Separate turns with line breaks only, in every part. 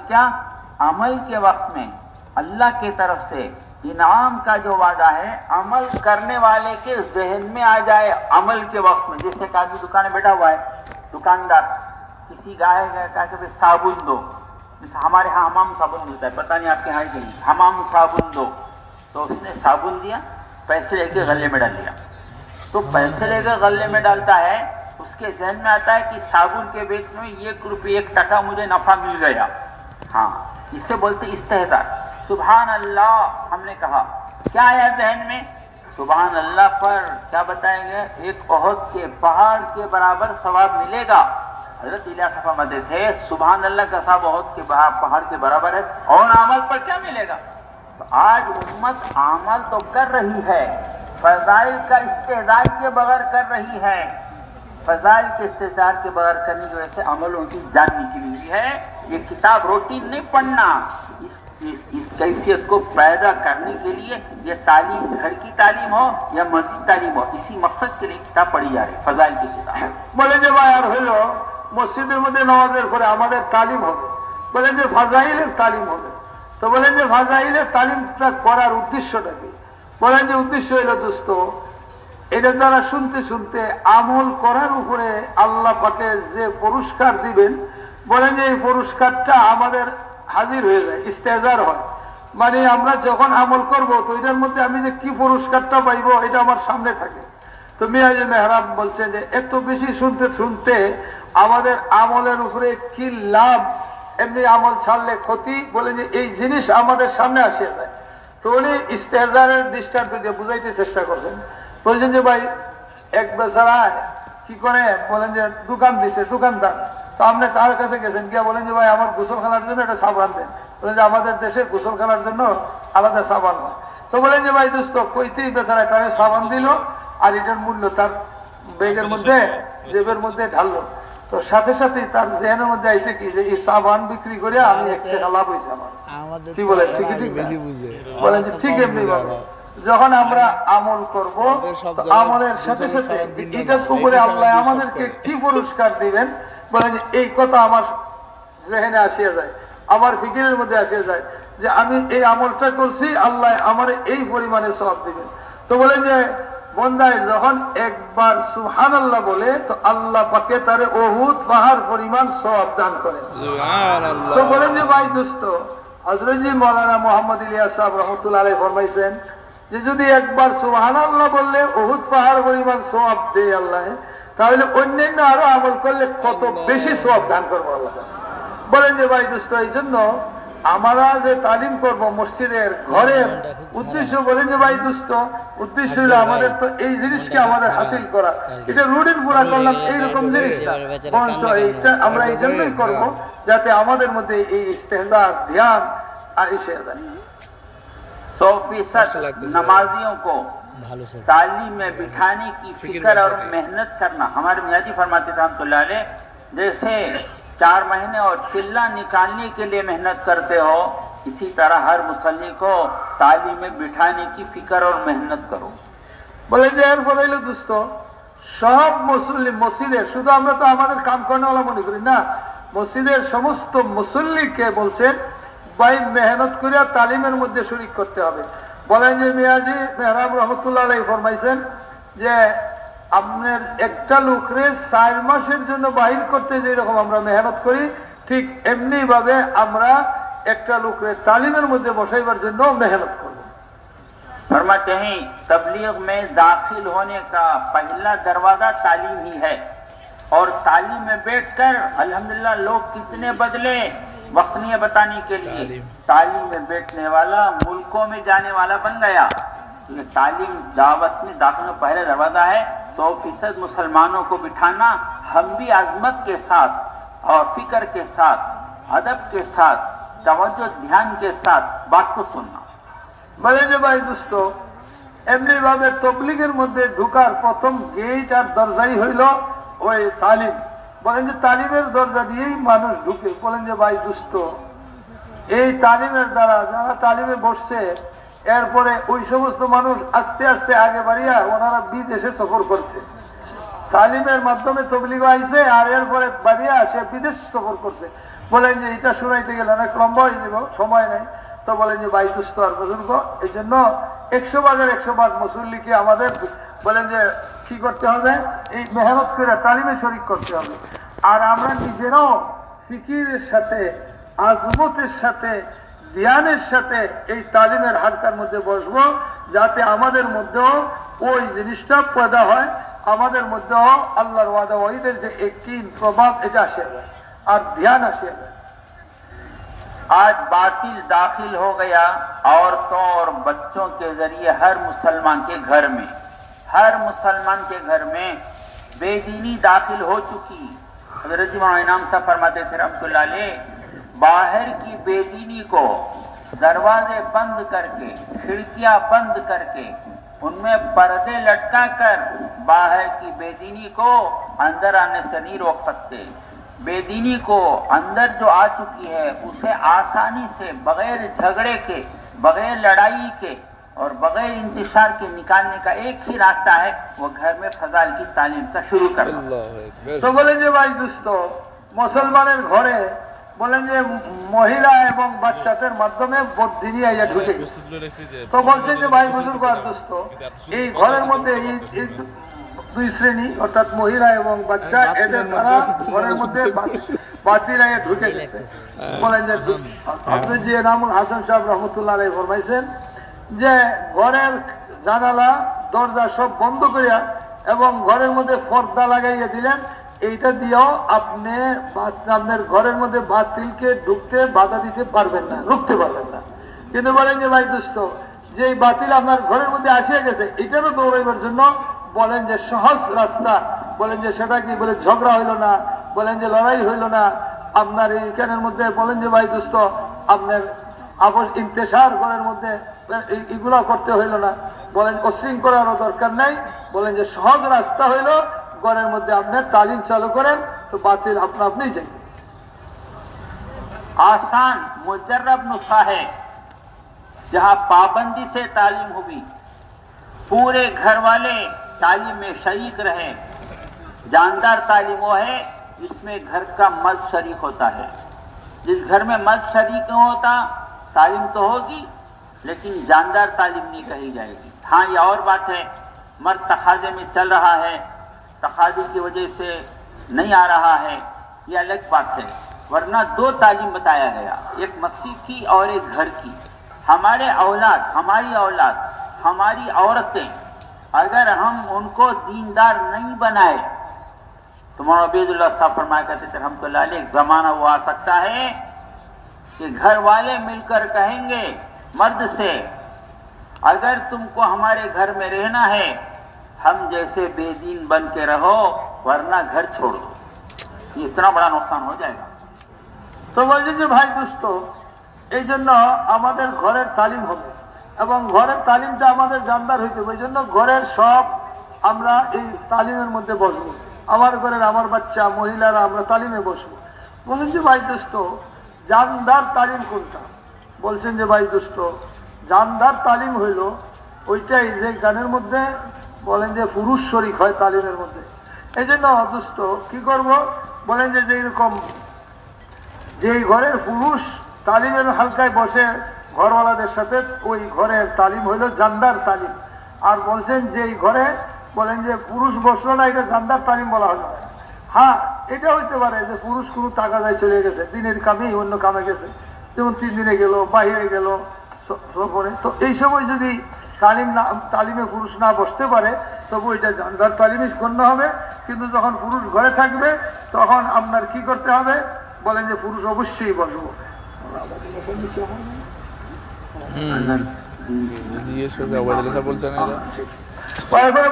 क्या अमल के वक्त में अल्लाह की तरफ से इनाम का जो वादा है अमल करने वाले के जहन में आ जाए अमल के वक्त में। जैसे एक आदमी दुकान में बैठा हुआ है, दुकानदार किसी गाय कहा कि साबुन दो, जैसे हमारे यहाँ हमाम साबुन मिलता है, पता नहीं आपके यहाँ कहीं हमाम साबुन दो, तो उसने साबुन दिया, पैसे लेके गले में डाल दिया। तो पैसे लेकर गले में डालता है, उसके जहन में आता है कि साबुन के बेचने में 1 रुपये 1 टका मुझे नफा मिल गया। हाँ, इससे बोलते इस्तेहज़ार। सुभान अल्लाह हमने कहा, क्या आया जहन में? सुभान अल्लाह पर क्या बताएंगे? एक ओहद के पहाड़ के बराबर सवाब मिलेगा। हजरत इलियास फरमाते थे सुभान अल्लाह का सवाब ओहद के पहाड़ के बराबर है, और अमल पर क्या मिलेगा? तो आज उम्मत अमल तो कर रही है, फजाइल का इस्तेहज़ार के बगैर कर रही है। फजाइल के इस्तेहज़ार के बगैर करने की वजह से अमलों की जान निकली हुई है। ये किताब रोटी नहीं पढ़ना, इस कैफियत को पैदा करने के लिए ये तालीम घर की तालीम हो या मस्जिद तालीम हो, इसी मकसद के लिए किताब पढ़ी जा रही है, फजाइल की किताब।
बोले जो भाई আর হইল মসজিদের মধ্যে নামাজের পরে আমাদের তালিম হবে, বলেন যে ফাজাইলের তালিম হবে। তো বলেন যে ফাজাইলের তালিমটা করার উদ্দেশ্যটা কি? বলেন যে উদ্দেশ্য হইল দোস্ত, এটার দ্বারা শুনতে শুনতে আমল করার উপরে আল্লাহ পাকে যে পুরস্কার দিবেন, বলেন যে এই পুরস্কারটা আমাদের হাজির হয়ে যায়, ইস্তেহজার হয়। মানে আমরা যখন আমল করব তো এটার মধ্যে আমি যে কি পুরস্কারটা পাইবো এটা আমার সামনে থাকে। তো মিয়াজ মেহরাব বলছে যে এত বেশি শুনতে শুনতে আমাদের আমলের উপরে কি লাভ, এমনি আমল ছাড়লে ক্ষতি, বলে যে এই জিনিস আমাদের সামনে আসে যায়। তো উনি ইস্তেহজারের দৃষ্টান্ত দিয়ে বুঝাইতে চেষ্টা করছেন। বলছেন যে ভাই এক বেচারায় কি করে, বলেন যে দোকান দিছে দোকানদার, তো আপনি তার কাছে গেছেন গিয়া বলেন যে ভাই আমার গোসলখানার জন্য একটা সাবান দেন। বলেন যে আমাদের দেশে গোসলখানার জন্য আলাদা সাবান হয়। তো বলেন যে ভাই দোস্ত কইতেই বেচারায় তারে সাবান দিল, আর এটার মূল্য তার ব্যাগের মধ্যে জেবের মধ্যে ঢাললো। তো সাথে সাথেই তার জেনের মধ্যে আইসে কি যে এই সাবান বিক্রি করে আমি 1 টাকা লাভ হয়েছে আমার। কি বলে ঠিক ঠিক বলেন যে ঠিক এমনি ভাবে যখন আমরা আমল করব আমলের সাথে সাথে এটার উপরে আল্লাহ আমাদেরকে কি পুরস্কার দিবেন, বলেন যে এই কথা আমার জেহেনে আসিয়া যায়, আমার ফিকিরের মধ্যে আসিয়া যায় যে আমি এই আমলটা করছি, আল্লাহ আমার এই পরিমাণে সওয়াব দিবেন। তো বলেন যে বন্দায় যখন একবার সুবহানাল্লাহ বলে তো আল্লাহ পাকে তারে উহুদ পাহাড় পরিমাণ সওয়াব দান করেন। তো বলেন যে ভাই দোস্ত হযরত জি মাওলানা মুহাম্মদ ইলিয়াস সাহেব রাহমাতুল্লাহ আলাইহি ফরমাইছেন যে যদি একবার সুবহানাল্লাহ বললে উহুদ পাহাড় পরিমাণ সওয়াব দেয় আল্লাহ, তাহলে অন্যান্য আরো আমল করলে কত বেশি সওয়াব দান করবো আল্লাহ। বলেন যে ভাই দোস্ত এই জন্য আমরা যে তালিম করব মসজিদের ঘরের উদ্দেশ্য, বলেন যে ভাই দোস্ত উদ্দেশ্য হলো আমাদের তো এই জিনিসকে আমাদের হাসিল করা, এটা রুটিন পুরা করলাম এইরকম জিনিসটা, বরঞ্চ এইটা আমরা এই জন্যই করবো যাতে আমাদের মধ্যে এই ইস্তেহজার ধ্যান এসে যায়।
100% नमाजियों को तालीम में बिठाने की फिक्र और मेहनत करना। हमारे मियाजी फरमाते थे रहमतुल्लाह अलैह, जैसे 4 महीने और चिल्ला निकालने के लिए मेहनत करते हो, इसी तरह हर मुसल्ली को तालीम में बिठाने की फिक्र और मेहनत करो।
बोले যে এরপর হইল দোস্ত সব মুসল্লি মসজিদের, শুধু আমরা তো আমাদের কাম করানোওয়ালা মনে করি না, মসজিদের সমস্ত মুসল্লিকে বলছেন ভাই মেহনত করিয়া তালিমের মধ্যে শরীক করতে হবে। বলেন যে মিয়াজি মেহরাব রহমতুল্লাহ আলাইহি ফরমাইছেন যে আপনার একটা লোকরে 4 মাসের জন্য বাহির করতে যেরকম আমরা মেহনত করি, ঠিক এমনি ভাবে আমরা একটা লোকরে তালিমের মধ্যে বসাইবার জন্য মেহনত করব।
फरमाते हैं तबलीग में दाखिल होने का पहला दरवाजा तालीम ही है, और तालीम में बैठकर अल्हम्दुलिल्लाह लोग कितने बदले वक्त नहीं है बताने के लिए। तालीम में बैठने वाला मुल्कों में जाने वाला बन गया। ये तालीम दावत में दाखिल पहला दरवाजा है। 100% मुसलमानों को बिठाना, हम भी आजमत के साथ और फिक्र के साथ अदब के साथ तवज्जो ध्यान के साथ बात को सुनना।
বলে যে ভাই দোস্ত এমনি ভাবে তবলিগের মধ্যে ঢুকার প্রথম গেট আর দরজাই হইল ওই তালিম। বলেন যে তালিমের দরজা দিয়েই মানুষ ঢুকে। বলেন যে ভাই দোস্ত এই তালিমের দ্বারা যারা তালিমে বসছে এরপরে ওই সমস্ত মানুষ আস্তে আস্তে আগে বাড়িয়া ওনারা বিদেশে সফর করছে, তালিমের মাধ্যমে তবলিগ আইছে, আর এরপরে বাড়িয়া সে বিদেশ সফর করছে। বলেন যে এটা শুনাইতে গেলে অনেক লম্বা হয়ে যাব, সময় নেই। তো বলেন যে ভাই দুস্থ আর বুজুর্গ, এই জন্য 100 ভাগের 100 ভাগ মুসল্লিকে আমাদের বলেন যে কি করতে হবে, এই মেহনত করে তালিমে শরীক করতে হবে। আর আমরা নিজেরাও ফিকিরের সাথে, আজমতের সাথে, ধ্যানের সাথে এই তালিমের হালকার মধ্যে বসবো, যাতে আমাদের মধ্যেও ওই জিনিসটা পয়দা হয়, আমাদের মধ্যেও আল্লাহর ওয়াদা ওয়াইদের যে একটি প্রভাব এটা আসে আর ধ্যান আসে।
आज बातिल दाखिल हो गया औरतों और बच्चों के जरिए हर मुसलमान के घर में, हर मुसलमान के घर में बेदीनी दाखिल हो चुकी। हज़रत जी मौलाना इनाम साहब फरमाते थे रहमतुल्लाह अलैह, बाहर की बेदीनी को दरवाजे बंद करके, खिड़कियां बंद करके, उनमें पर्दे लटका कर बाहर की बेदीनी को अंदर आने से नहीं रोक सकते। बेदीनी को अंदर जो आ चुकी है उसे आसानी से बगैर झगड़े के, बगैर लड़ाई के और बगैर इंतशार के निकालने का एक ही रास्ता है, वो घर में फजाइल की तालीम का शुरू करना।
तो बोलें যে ভাই দোস্ত, মুসলমানের ঘরে বলেন যে মহিলা এবং বাচ্চাদের মাধ্যমে বদ্দিনী আইয়া ঢুকে গেছে। তো বলছেন যে ভাই বুজুর্গ আর দোস্ত, এই ঘরের মধ্যে এই দুই শ্রেণী অর্থাৎ মহিলা এবং বাচ্চা, এদের দ্বারা ঘরের মধ্যে বাতিল আইয়া ঢুকে গেছে। বলেন যে আপনি যে এনামুল হাসান সাহেব রহমতুল্লাহ আলাইহি ফরমাইছেন যে ঘরের জানালা দরজা সব বন্ধ করিয়া এবং ঘরের মধ্যে পর্দা লাগাইয়া দিলেন, এইটা দিয়েও আপনি আপনার ঘরের মধ্যে বাতিলকে ঢুকতে বাধা দিতে পারবেন না, রুখতে পারবেন না। কিন্তু বলেন যে ভাই দোস্ত, যে বাতিল আপনার ঘরের মধ্যে আসিয়া গেছে, এটারও দৌড়াইবার জন্য বলেন যে সহজ রাস্তা, বলেন যে সেটা কি বলে ঝগড়া হইল না, বলেন যে লড়াই হইল না, আপনার এইখানের মধ্যে বলেন যে ভাই দোস্ত আপনার আপস ইন্তেশার ঘরের মধ্যে এগুলো করতে হইল না, বলেন অশৃঙ্খলারও দরকার নাই, বলেন যে সহজ রাস্তা হইল ঘরের মধ্যে আপনার তালিম চালু করেন, তো বাতিল আপনা আপনি যাই।
आसान मुजर्रब नुस्खा है, जहां पाबंदी से तालीम होगी, पूरे घर वाले तालीम में शरीक रहे। जानदार तालीम वो है जिसमें घर का मर्द शरीक होता है। जिस घर में मर्द शरीक नहीं होता, तालीम तो होगी लेकिन जानदार तालीम नहीं कही जाएगी। हाँ, ये और बात है, मर्द तकाजे में चल रहा है, तकाजे की वजह से नहीं आ रहा है, ये अलग बात है। वरना दो तालीम बताया गया, एक मस्जिद की और एक घर की। हमारे औलाद, हमारी औलाद, हमारी औरतें, अगर हम उनको दीनदार नहीं बनाए तो मौलाना अबीदुल्लाह साहब फरमाया करते थे रहमतुल्लाह अलैह, एक जमाना वो आ सकता है कि घर वाले मिलकर कहेंगे मर्द से, अगर तुमको हमारे घर में रहना है, हम जैसे बेदीन बन के रहो, वरना घर छोड़ दो। ये इतना बड़ा नुकसान हो जाएगा।
তো বলছেন যে ভাই দোস্ত, এই জন্য আমাদের ঘরের তালিম হবে এবং ঘরের তালিমটা আমাদের জানদার হইতে হবে। এই জন্য ঘরের সব আমরা এই তালিমের মধ্যে বসবো। আমার ঘরের আমার বাচ্চা, মহিলারা আমরা তালিমে বসবো। বলছেন যে ভাই দোস্ত, জানদার তালিম কোনটা? বলছেন যে ভাই দোস্ত, জানদার তালিম হইল ওইটাই যে গানের মধ্যে বলেন যে পুরুষ শরীক হয় তালিমের মধ্যে। এই জন্য দোস্ত কি করব, বলেন যে যেরকম যেই ঘরের পুরুষ তালিমের হালকায় বসে ঘরওয়ালাদের সাথে, ওই ঘরের তালিম হইল জানদার তালিম। আর বলছেন যে এই ঘরে বলেন যে পুরুষ বসলো না, এটা জানদার তালিম বলা হলো। হ্যাঁ, এটা হইতে পারে যে পুরুষ কোনো টাকা যায় চলে গেছে, দিনের কামেই অন্য কামে গেছে, যেমন 3 দিনে গেল, বাহিরে গেল সফরে, তো এই সময় যদি তালিমে পুরুষ না বসতে পারে তবু এটা জানদার তালিমই গণ্য হবে। কিন্তু যখন পুরুষ ঘরে থাকবে তখন আপনার কি করতে হবে, বলেন যে পুরুষ অবশ্যই বসবো।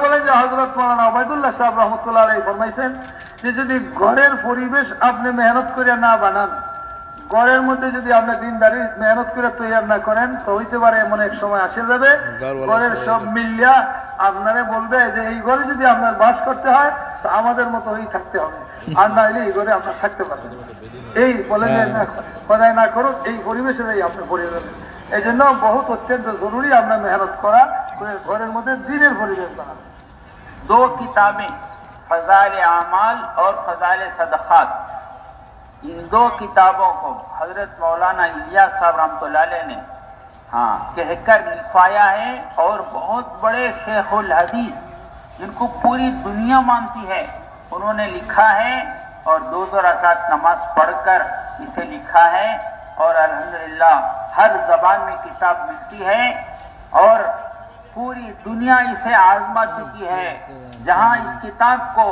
বলেন যে হযরত মাওলানা ওবায়দুল্লাহ সাহেব রাহমাতুল্লাহ আলাইহি ফরমাইছেন যে যদি ঘরের পরিবেশ আপনি মেহনত করে না বানান, ঘরের মধ্যে যদি আপনি দিনদারি মেহনত করে তৈরি না করেন, তো হইতে পারে এমন এক সময় আসে যাবে ঘরের সব মিলিয়া আপনারে বলবে যে এই ঘরে যদি আপনার বাস করতে হয় তো আমাদের মতো হয়েই থাকতে হবে, আর না হলে এই ঘরে আপনার থাকতে পারবেন। এই বলে যে খোদাই না করুক, এই পরিবেশে আপনি পড়ে যাবেন। এই জন্য বহুত অত্যন্ত জরুরি আমরা মেহনত করা, ঘরের মধ্যে দিনের পরিবেশ বানানো।
दो किताबें, फजाइल आमाल और फजाइल सदकात, इन दो किताबों को हजरत मौलाना इलियास साहब रहमतुल्लाह अलैह ने कहकर लिखवाया है, और बहुत बड़े शेखुल हदीस जिनको पूरी दुनिया मानती है उन्होंने लिखा है, और 2 रकात नमाज पढ़कर इसे लिखा है, और अल्हम्दुलिल्लाह हर जबान में किताब मिलती है, और पूरी दुनिया इसे आजमा चुकी है। जहां इस किताब को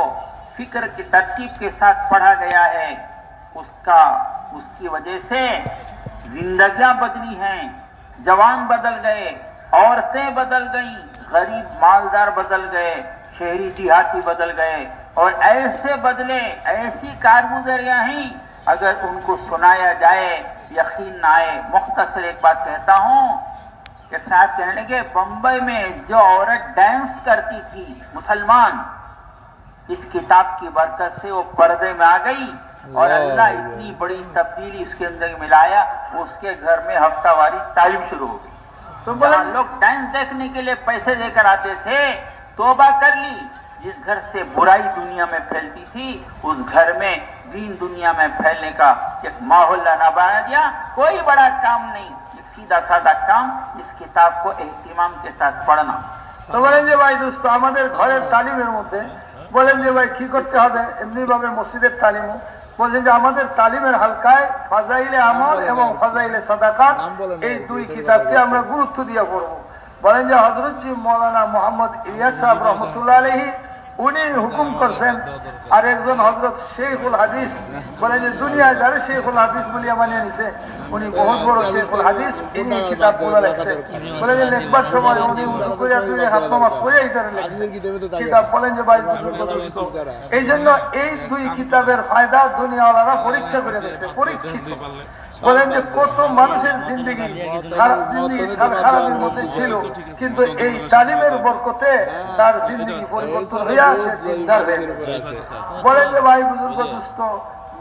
फिक्र की तरतीब के साथ पढ़ा गया है, उसकी वजह से जिंदगियां बदली हैं, जवान बदल गए, औरतें बदल गईं, गरीब मालदार बदल गए, शहरी देहाती बदल गए, और ऐसे बदले, ऐसी कारगुजारियां हैं अगर उनको सुनाया जाए यकीन ना आए। मुख्तसर एक बात कहता हूं, एक साहब कहने लगे बंबई में जो औरत डांस करती थी मुसलमान, इस किताब की बरकत से वो पर्दे में आ गई, और अल्लाह इतनी बड़ी तब्दीली इसके अंदर मिलाया, उसके घर में हफ्तावारी तालीम शुरू हो गई। तो बोला लोग डांस देखने के लिए पैसे देकर आते थे, तौबा कर ली। जिस घर से बुराई दुनिया में फैलती थी उस घर में दीन दुनिया में फैलने का एक माहौल ना बना दिया। कोई बड़ा काम नहीं, सीधा साधा काम, इस किताब को एहतिमाम के साथ पढ़ना।
तो बोलें যে ভাই দোস্ত আমাদের ঘরের তালিমের মধ্যে বলেন যে ভাই কি করতে হবে, এমনি ভাবে মসজিদের তালিমও বলছেন যে আমাদের তালিমের হালকায় ফাজাইলে আমল এবং ফাজাইলে সাদাকাত এই 2 কিতাবকে আমরা গুরুত্ব দিয়ে পড়ব। বলেন যে হযরত জি মৌলানা মোহাম্মদ ইলিয়াস সাহেব রহমতুল্লাহ আলাইহি উনি হুকুম করছেন, আর একজন হযরত শেখুল হাদিস বলেন যে দুনিয়া যারা শেখুল হাদিস বলিয়া মানিয়ে নিছে, উনি বহুত বড় শেখুল হাদিস, ইনি কিতাবগুলো লিখছেন। বলেন যে লিখবার সময় উনি উজু করিয়া 2 হাত নামাজ পড়ে এইটারে লিখছেন কিতাব। বলেন যে ভাই এই জন্য এই 2 কিতাবের ফায়দা দুনিয়াওয়ালারা পরীক্ষা করে দেখছে, পরীক্ষিত। বলেন যে কত মানুষের জিন্দেগি খারাপের মধ্যে ছিল, কিন্তু এই তালিমের বরকতে তার জিন্দেগি পরিবর্তন হইয়া সে দিনদার হয়ে গেছে। বলেন যে ভাই বুজুর্গ দোস্ত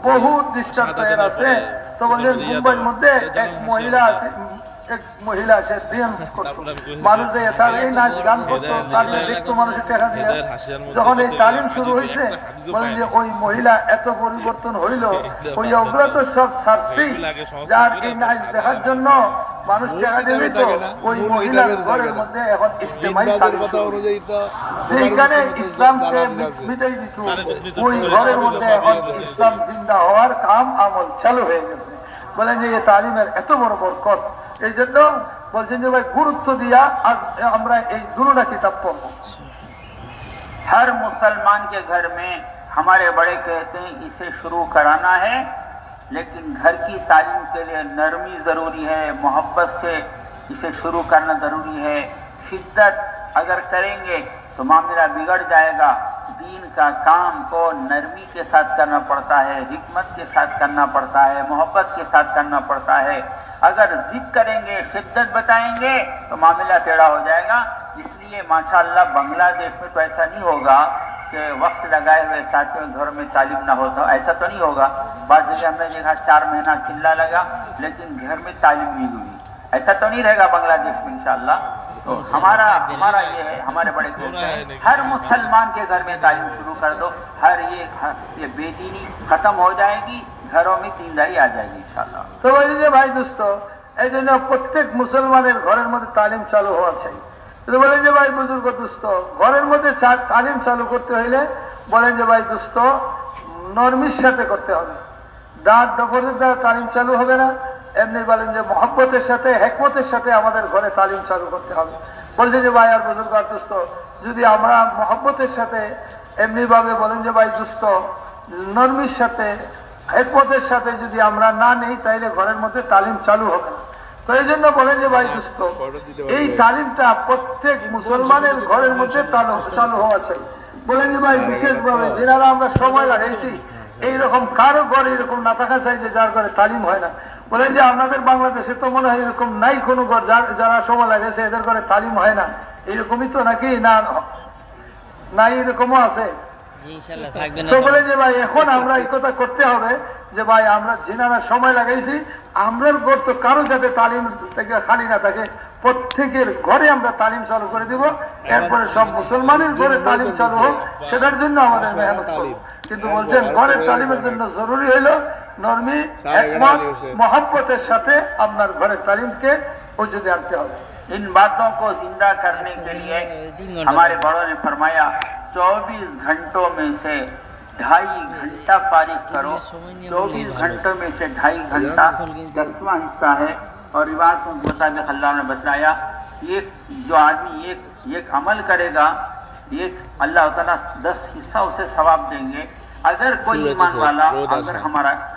বহুত দৃষ্টান্ত এর আছে। তো বলেন মুম্বাইয়ের মধ্যে এক মহিলা সে ডান্স করতো, মানুষ তার এই নাচ গান করতো, তালিম দেখতো মানুষের টাকা দিয়ে। যখন এই তালিম শুরু হয়েছে বলেন যে ওই মহিলা এত পরিবর্তন হইল, ওই ওগুলো তো সব ছাড়ছি, যার এই নাচ দেখার জন্য মানুষ টাকা দিয়ে দিত, ওই মহিলার ঘরের মধ্যে এখন ইজতেমাই তালিম যেখানে ইসলামকে মিটাই দিত, ওই ঘরের মধ্যে এখন ইসলাম জিন্দা হওয়ার কাম আমল চালু হয়ে গেছে। বলেন যে এই তালিমের এত বড় বরকত, এই জন্য বলছেন যে ভাই গুরুত্ব দিয়া আজ আমরা এই 2টা किताब पढ़ो।
हर मुसलमान के घर में हमारे बड़े कहते हैं इसे शुरू कराना है, लेकिन घर की तालीम के लिए नरमी जरूरी है, मोहब्बत से इसे शुरू करना जरूरी है। शिद्दत अगर करेंगे तो मामला बिगड़ जाएगा। दीन का काम को नरमी के साथ करना पड़ता है, हिकमत के साथ करना पड़ता है, मोहब्बत के साथ करना पड़ता है। अगर जिद करेंगे, शिद्दत बताएंगे तो मामला टेढ़ा हो जाएगा। इसलिए माशाअल्लाह बांग्लादेश में तो ऐसा नहीं होगा कि वक्त लगाए हुए साथियों घर में तालीम ना हो, तो ऐसा तो नहीं होगा। बाद जगह हमने देखा 4 महीना चिल्ला लगा लेकिन घर में तालीम नहीं हुई, ऐसा तो नहीं रहेगा बांग्लादेश में इंशाअल्लाह। तो हमारा ये है, हमारे बड़े कहते हैं हर मुसलमान के घर में तालीम शुरू कर दो, ये बेदीनी खत्म हो जाएगी, घरों में दीनदारी आ जाएगी इंशाअल्लाह।
তো বলি যে ভাই দোস্ত এই জন্য প্রত্যেক মুসলমানের ঘরের মধ্যে তালিম চালু হওয়া চাই। তো বলেন যে ভাই বুজুর্গ দোস্ত ঘরের মধ্যে তালিম চালু করতে হইলে বলেন যে ভাই দোস্ত নরমির সাথে করতে হবে, দাঁত ডবরের দ্বারা তালিম চালু হবে না। এমনি বলেন যে মহব্বতের সাথে হিকমতের সাথে আমাদের ঘরে তালিম চালু করতে হবে। বলছে যে ভাই আর বুজুর্গ দোস্ত যদি আমরা মহব্বতের সাথে এমনি ভাবে বলেন যে ভাই দোস্ত নরমির সাথে হিকমতের সাথে যদি আমরা না নেই তাইলে ঘরের মধ্যে তালিম চালু হবে না। তো এই জন্য বলেন যে ভাই দোস্ত এই তালিমটা প্রত্যেক মুসলমানের ঘরের মধ্যে চালু হওয়া চাই। বলেন যে ভাই বিশেষভাবে যারা আমরা সময় লাগাইছি এইরকম কারো ঘরে এরকম না থাকা চাই যে যার ঘরে তালিম হয় না। বলেন যে আপনাদের বাংলাদেশে তো মনে হয় এরকম নাই কোনো ঘর যারা সময় লাগাইছে এদের ঘরে তালিম হয় না, এরকমই তো নাকি না নাই এরকমও আছে। তো বলে যে ভাই এখন আমরা এই কথা করতে হবে যে ভাই আমরা যেনারা সময় লাগাইছি আমরার ঘর তো কারো যাতে তালিম থেকে খালি না থাকে, প্রত্যেকের ঘরে আমরা তালিম চালু করে দিব। এরপরে সব মুসলমানের ঘরে তালিম চালু হোক, সেটার জন্য আমাদের মেহনত করব। কিন্তু বলছেন ঘরের তালিমের জন্য জরুরি হইল নরমি একমত মহব্বতের সাথে আপনার ঘরের তালিমকে ওজুদে আনতে হবে।
इन बातों को जिंदा करने के लिए हमारे बड़ों ने फरमाया 24 घंटों में से 2.5 घंटा फारिग करो। 24 घंटों में से 2.5 घंटा 10वां हिस्सा है। और रिवाज के मुताबिक अल्लाह ने बताया एक जो आदमी एक अमल करेगा, एक अल्लाह ताला 10 हिस्सा उसे सवाब देंगे। अगर कोई ईमान वाला, अगर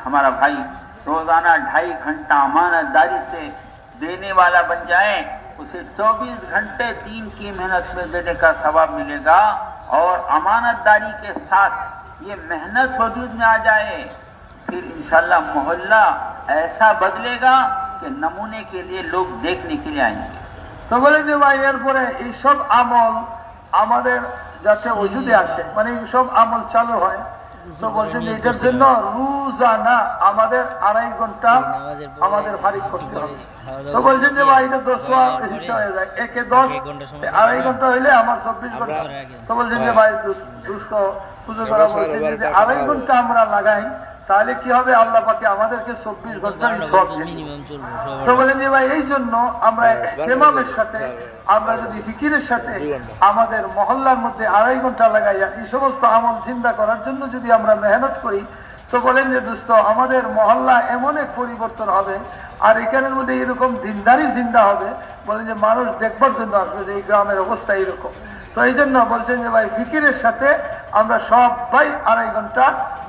हमारा भाई रोजाना 2.5 घंटा अमानतदारी से देने वाला बन जाए, उसे 24 घंटे दीन की मेहनत में देने का सवाब मिलेगा। और अमानतदारी के साथ ये मेहनत वजूद में आ जाए, फिर इंशाल्लाह मोहल्ला ऐसा बदलेगा कि नमूने के लिए लोग देखने के लिए आएंगे।
তো বলে যে ভাই এরপরে এইসব আমল আমাদের যাতে ওজুদে আসে, মানে এইসব আমল চালু হয়, তো বলছেন যে এটার জন্য রোজানা আমাদের 2.5 ঘন্টা আমাদের ফারিক করতে হবে। তো বলছেন যে ভাই এটা 10 হিসাব হয়ে যায়, একে 10 2.5 ঘন্টা হইলে আমার 24 ঘন্টা। তো বলছেন যে ভাই দুষ্ট পুজো করা বলছেন যে 2.5 ঘন্টা আমরা লাগাই, তাহলে কি হবে, আল্লাহ পাকে আমাদেরকে 24 ঘন্টার সওয়াব দিবেন। তো বলেন যে ভাই এই জন্য আমরা ইমামের সাথে, আমরা যদি ফিকিরের সাথে আমাদের মহল্লার মধ্যে 2.5 ঘন্টা লাগাইয়া এই সমস্ত আমল চিন্তা করার জন্য যদি আমরা মেহনত করি, তো বলেন যে দোস্ত আমাদের মহল্লা এমন এক পরিবর্তন হবে, আর এখানের মধ্যে এরকম দিনদারি জিন্দা হবে, বলেন যে মানুষ দেখবার জন্য আসবে যে এই গ্রামের অবস্থা এরকম। তো এই জন্য বলছেন যে ভাই ফিকিরের সাথে আমরা সবাই 2.5 ঘন্টা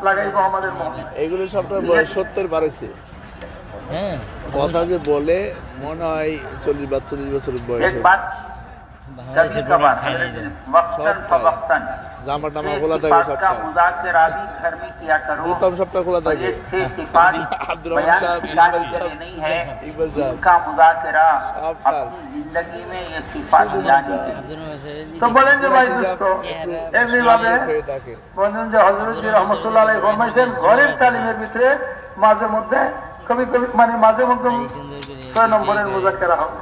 লাগাইবো আমাদের মহল্লা।
এগুলো সবটা বয়স 70 বাড়ছে। হ্যাঁ, কথা যে বলে মনে হয় 40-42 বছর বয়স। জামা টামা খোলা থাকে, সবটা প্রথম সপ্তাহ খোলা থাকে। আব্দুর রহমান সাহেব
তো বলেন যে ভাই দোস্ত এমনি ভাবে বলেন যে হযরত জি রহমাতুল্লাহ আলাইহি ফরমাইছেন ঘরের তালিমের ভিতরে মাঝে মধ্যে কবি মানে মাঝে মধ্যে 6 নম্বরের মুযাক্কারা হবে।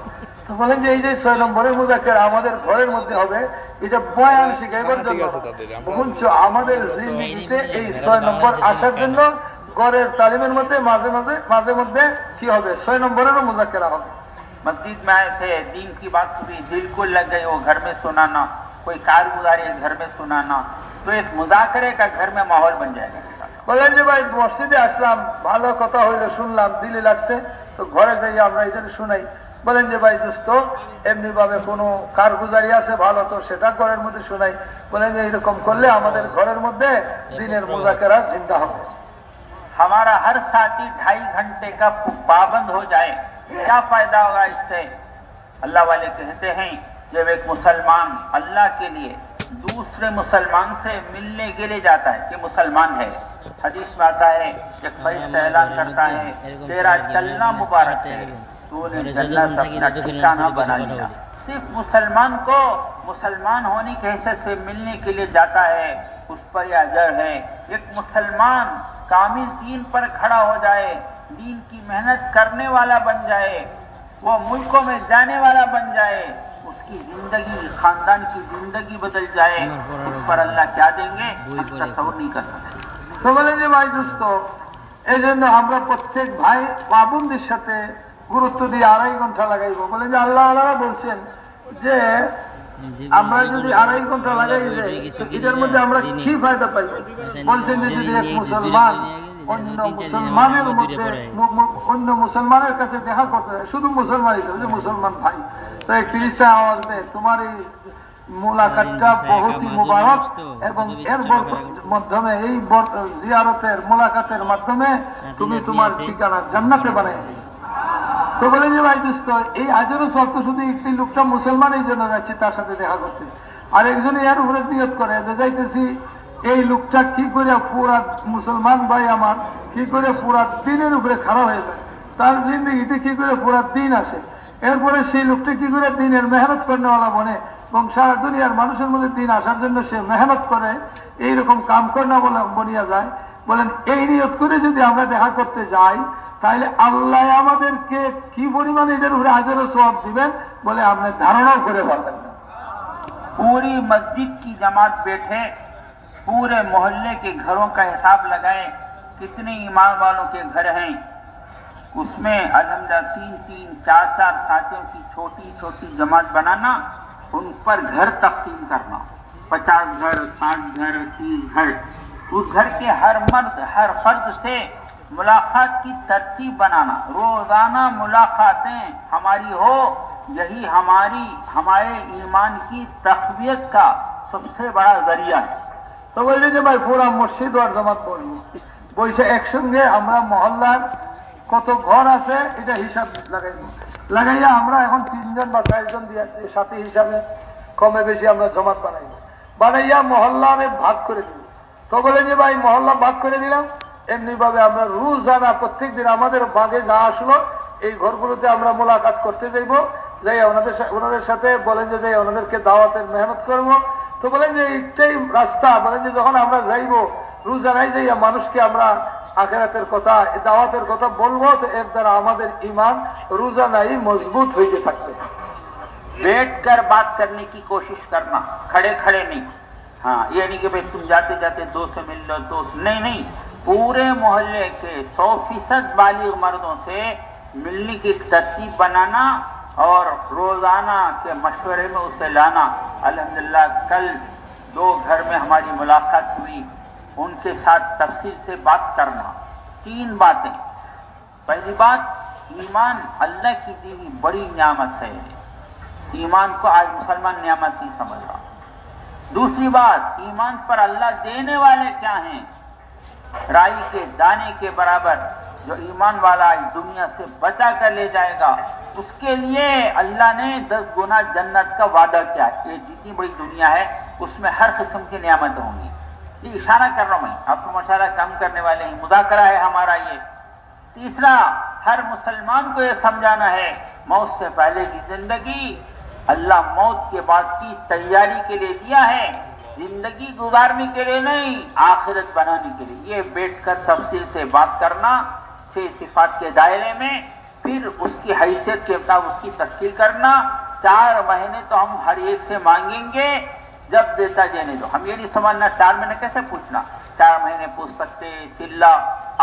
তো বলেন যে এই যে 6 নম্বরের মুযাক্কারা আমাদের ঘরের মধ্যে হবে, এটা বয়ান শিখাইবার জন্য, বরঞ্চ আমাদের জিন্দেগিতে এই 6 নম্বর আসার জন্য ঘরের তালিমের মধ্যে মাঝে মধ্যে কি হবে, 6 নম্বরেরও মুযাক্কারা হবে।
मस्जिद में आए थे, दीन की बात सुनी, दिल को लग गई, वो घर में सुनाना, कोई कारगुजारी घर में सुनाना, तो एक मुजाकरे का घर में माहौल बन जाएगा।
বলেন যে ভাই মসজিদে আসলাম, ভালো কথা হইলো, শুনলাম, দিলে লাগছে, তো ঘরে যাই আমরা এটা শুনাই। বলেন যে ভাই দোস্ত এমনি ভাবে কোনো কারগুজারি আছে ভালো, তো সেটা ঘরের মধ্যে শুনাই। বলেন যে এরকম করলে আমাদের ঘরের মধ্যে দিনের মুযাকারা জিন্দা হবে।
हमारा हर साथी 2.5 घंटे का पाबंद हो जाए, क्या फायदा होगा इससे? अल्लाह वाले कहते हैं जब एक मुसलमान अल्लाह के लिए दूसरे मुसलमान से मिलने के लिए जाता है कि मुसलमान है, हदीस में आता है एक फरिश्ता ऐलान करता है तेरा चलना मुबारक है, तूने जन्नत अपना ठिकाना बना लिया। सिर्फ मुसलमान को मुसलमान होने की हैसियत से मिलने के लिए जाता है, उस पर यह अजर है। एक मुसलमान कामिल दीन पर खड़ा हो जाए, दीन की मेहनत करने वाला बन जाए, वो मुल्कों में जाने वाला बन जाए, उसकी जिंदगी, खानदान की जिंदगी बदल जाए, उस पर अल्लाह क्या देंगे हम तस्वर नहीं कर सकते।
তো বলেন যে ভাই দোস্ত এই জন্য আমরা প্রত্যেক ভাই পাবন্দির সাথে গুরুত্ব দিয়ে 2.5 ঘন্টা লাগাইবো। বলেন যে আল্লাহ আল্লাহ বলছেন যে আমরা যদি 2.5 ঘন্টা লাগাই যাই, এটার মধ্যে আমরা কি ফায়দা পাই? বলছেন যে যদি এক মুসলমান অন্য মুসলমানের মধ্যে অন্য মুসলমানের কাছে দেখা করতে হয়, শুধু মুসলমান হিসেবে যে মুসলমান ভাই, তো এই ফিরিস্তা আওয়াজ দেয় তোমার এই মুলাকাতটা বহুত মুবারক, এবং এর মাধ্যমে এই জিয়ারতের মুলাকাতের মাধ্যমে তুমি তোমার ঠিকানা জান্নাতে বানাই। তো বলেন যে ভাই দোস্ত এই আজেরও শর্ত শুধু একটি লোকটা মুসলমান এই জন্য যাচ্ছে তার সাথে দেখা করতে, আর একজনে এর উপরে নিয়ত করে যে যাইতেছি এই লোকটা কি করে পুরা মুসলমান ভাই আমার কি করে পুরা দিনের উপরে খারাপ হয়ে যায়, তার জিন্দগিতে কি করে পুরা দিন আসে, এরপরে সেই লোকটা কি করে দিনের মেহনত করেওয়ালা বনে এবং সারা দুনিয়ার মানুষের মধ্যে দিন আসার জন্য সে মেহনত করে, এইরকম কাম করনা বলে বনিয়া যায়। বলেন এই নিয়ত করে যদি আমরা দেখা করতে যাই, তাহলে আল্লাহ আমাদেরকে কি পরিমাণ এদের উপরে আজরও সওয়াব দিবেন বলে আপনি ধারণাও করে পারবেন না।
पूरी मस्जिद की जमात बैठे, पूरे मोहल्ले के घरों का हिसाब लगाएं, कितने ईमान वालों के घर हैं, उसमें अल्हम्दुलिल्लाह 3-3, 4-4 साथियों की छोटी छोटी जमात बनाना, उन पर घर तकसीम करना, 50 घर, 60 घर, 30 घर, उस घर के हर मर्द हर फर्द से मुलाकात की तरतीब बनाना, रोजाना मुलाकातें हमारी हो, यही हमारे ईमान की तक़वियत का सबसे बड़ा जरिया है।
তো বললি যে ভাই পুরা মসজিদ আর জামাত বলবো, বলছে একসঙ্গে আমরা মহল্লার কত ঘর আছে এটা হিসাব লাগাইয়া আমরা এখন 3 জন বা 4 জন দিয়ে সাথে হিসাবে কমে বেশি আমরা জামাত বানাইয়া মহল্লারে ভাগ করে দিব। তো বলে যে ভাই মহল্লা ভাগ করে দিলাম, এমনি ভাবে আমরা রোজানা প্রত্যেক দিন আমাদের বাগে যা আসলো এই ঘরগুলোতে আমরা মোলাকাত করতে যাইব, যাই ওনাদের সাথে বলেন যে যাই ওনাদেরকে দাওয়াতের মেহনত করব। তো বলেন যে এইটাই রাস্তা, বলেন যে যখন আমরা যাইব রোজানায় যাইয়া মানুষকে আমরা আখিরাতের কথা দাওয়াতের কথা বলবো, তো এর দ্বারা আমাদের ঈমান রোজানাই মজবুত হইতে থাকবে।
बैठ कर बात करने की कोशिश करना, खड़े खड़े नहीं। हाँ, ये नहीं कि भाई तुम जाते जाते दोस्त से मिल लो, दोस्त नहीं, पूरे मोहल्ले के 100% बालिग मर्दों से मिलने की तरतीब बनाना और रोजाना के मशवरे में उसे लाना। अल्हम्दुलिल्लाह कल 2 घर में हमारी मुलाकात हुई, उनके साथ तफसील से बात करना। 3 बातें। पहली बात, ईमान अल्लाह की दी हुई बड़ी नियामत है, ईमान को आज मुसलमान नियामत नहीं समझ रहा। दूसरी बात, ईमान पर अल्लाह देने वाले क्या हैं? राई के दाने के बराबर जो ईमान वाला इस दुनिया से बचा कर ले जाएगा, उसके लिए अल्लाह ने 10 गुना जन्नत का वादा किया। ये जितनी बड़ी दुनिया है उसमें हर किस्म की नियामतें होंगी। ये इशारा कर रहा हूं मैं, आपको मशाला कम करने वाले हैं, मुज़ाकरा है हमारा ये। तीसरा, हर मुसलमान को यह समझाना है, मौत से पहले की जिंदगी अल्लाह मौत के बाद की तैयारी के लिए दिया है, जिंदगी गुजारने के लिए नहीं, आखिरत बनाने के लिए। ये बैठकर तफसील से बात करना 6 सिफात के दायरे में, फिर उसकी हैसियत के मुताबिक उसकी तस्कील करना। 4 महीने तो हम हर एक से मांगेंगे, जब देता देने दो। हम ये नहीं समझना 4 महीने कैसे पूछना, 4 महीने पूछ सकते, चिल्ला।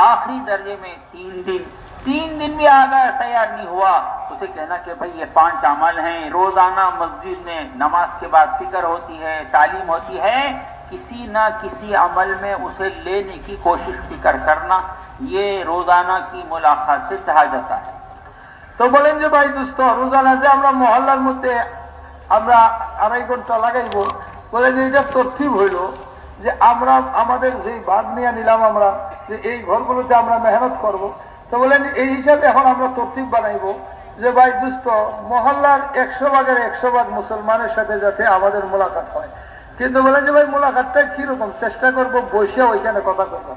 आखिरी दर्जे में 3 दिन भी अगर तैयार नहीं हुआ, उसे कहना कि भाई ये 5 अमल हैं, रोजाना मस्जिद में नमाज के बाद फिक्र होती है, तालीम होती है, किसी ना किसी अमल में उसे लेने की कोशिश फिक्र करना, ये रोजाना की मुलाकात से चाहा जाता है।
তো বলেন যে ভাই দোস্ত রোজানা যে আমরা মহল্লার মধ্যে আমরা 2.5 ঘন্টা লাগাইবো, বলে যে এটা তরতিব হইল যে আমরা আমাদের যে ভাগ নিয়ে নিলাম আমরা যে এই ঘরগুলোতে আমরা মেহনত করব। তো বলেন এই হিসাবে এখন আমরা তরতিব বানাইবো যে ভাই দোস্ত মহল্লার 100 ভাগের 100 ভাগ মুসলমানের সাথে যাতে আমাদের মোলাকাত হয়। কিন্তু বলেন যে ভাই মোলাকাতটা কিরকম, চেষ্টা করবো বসে ওইখানে কথা করবো,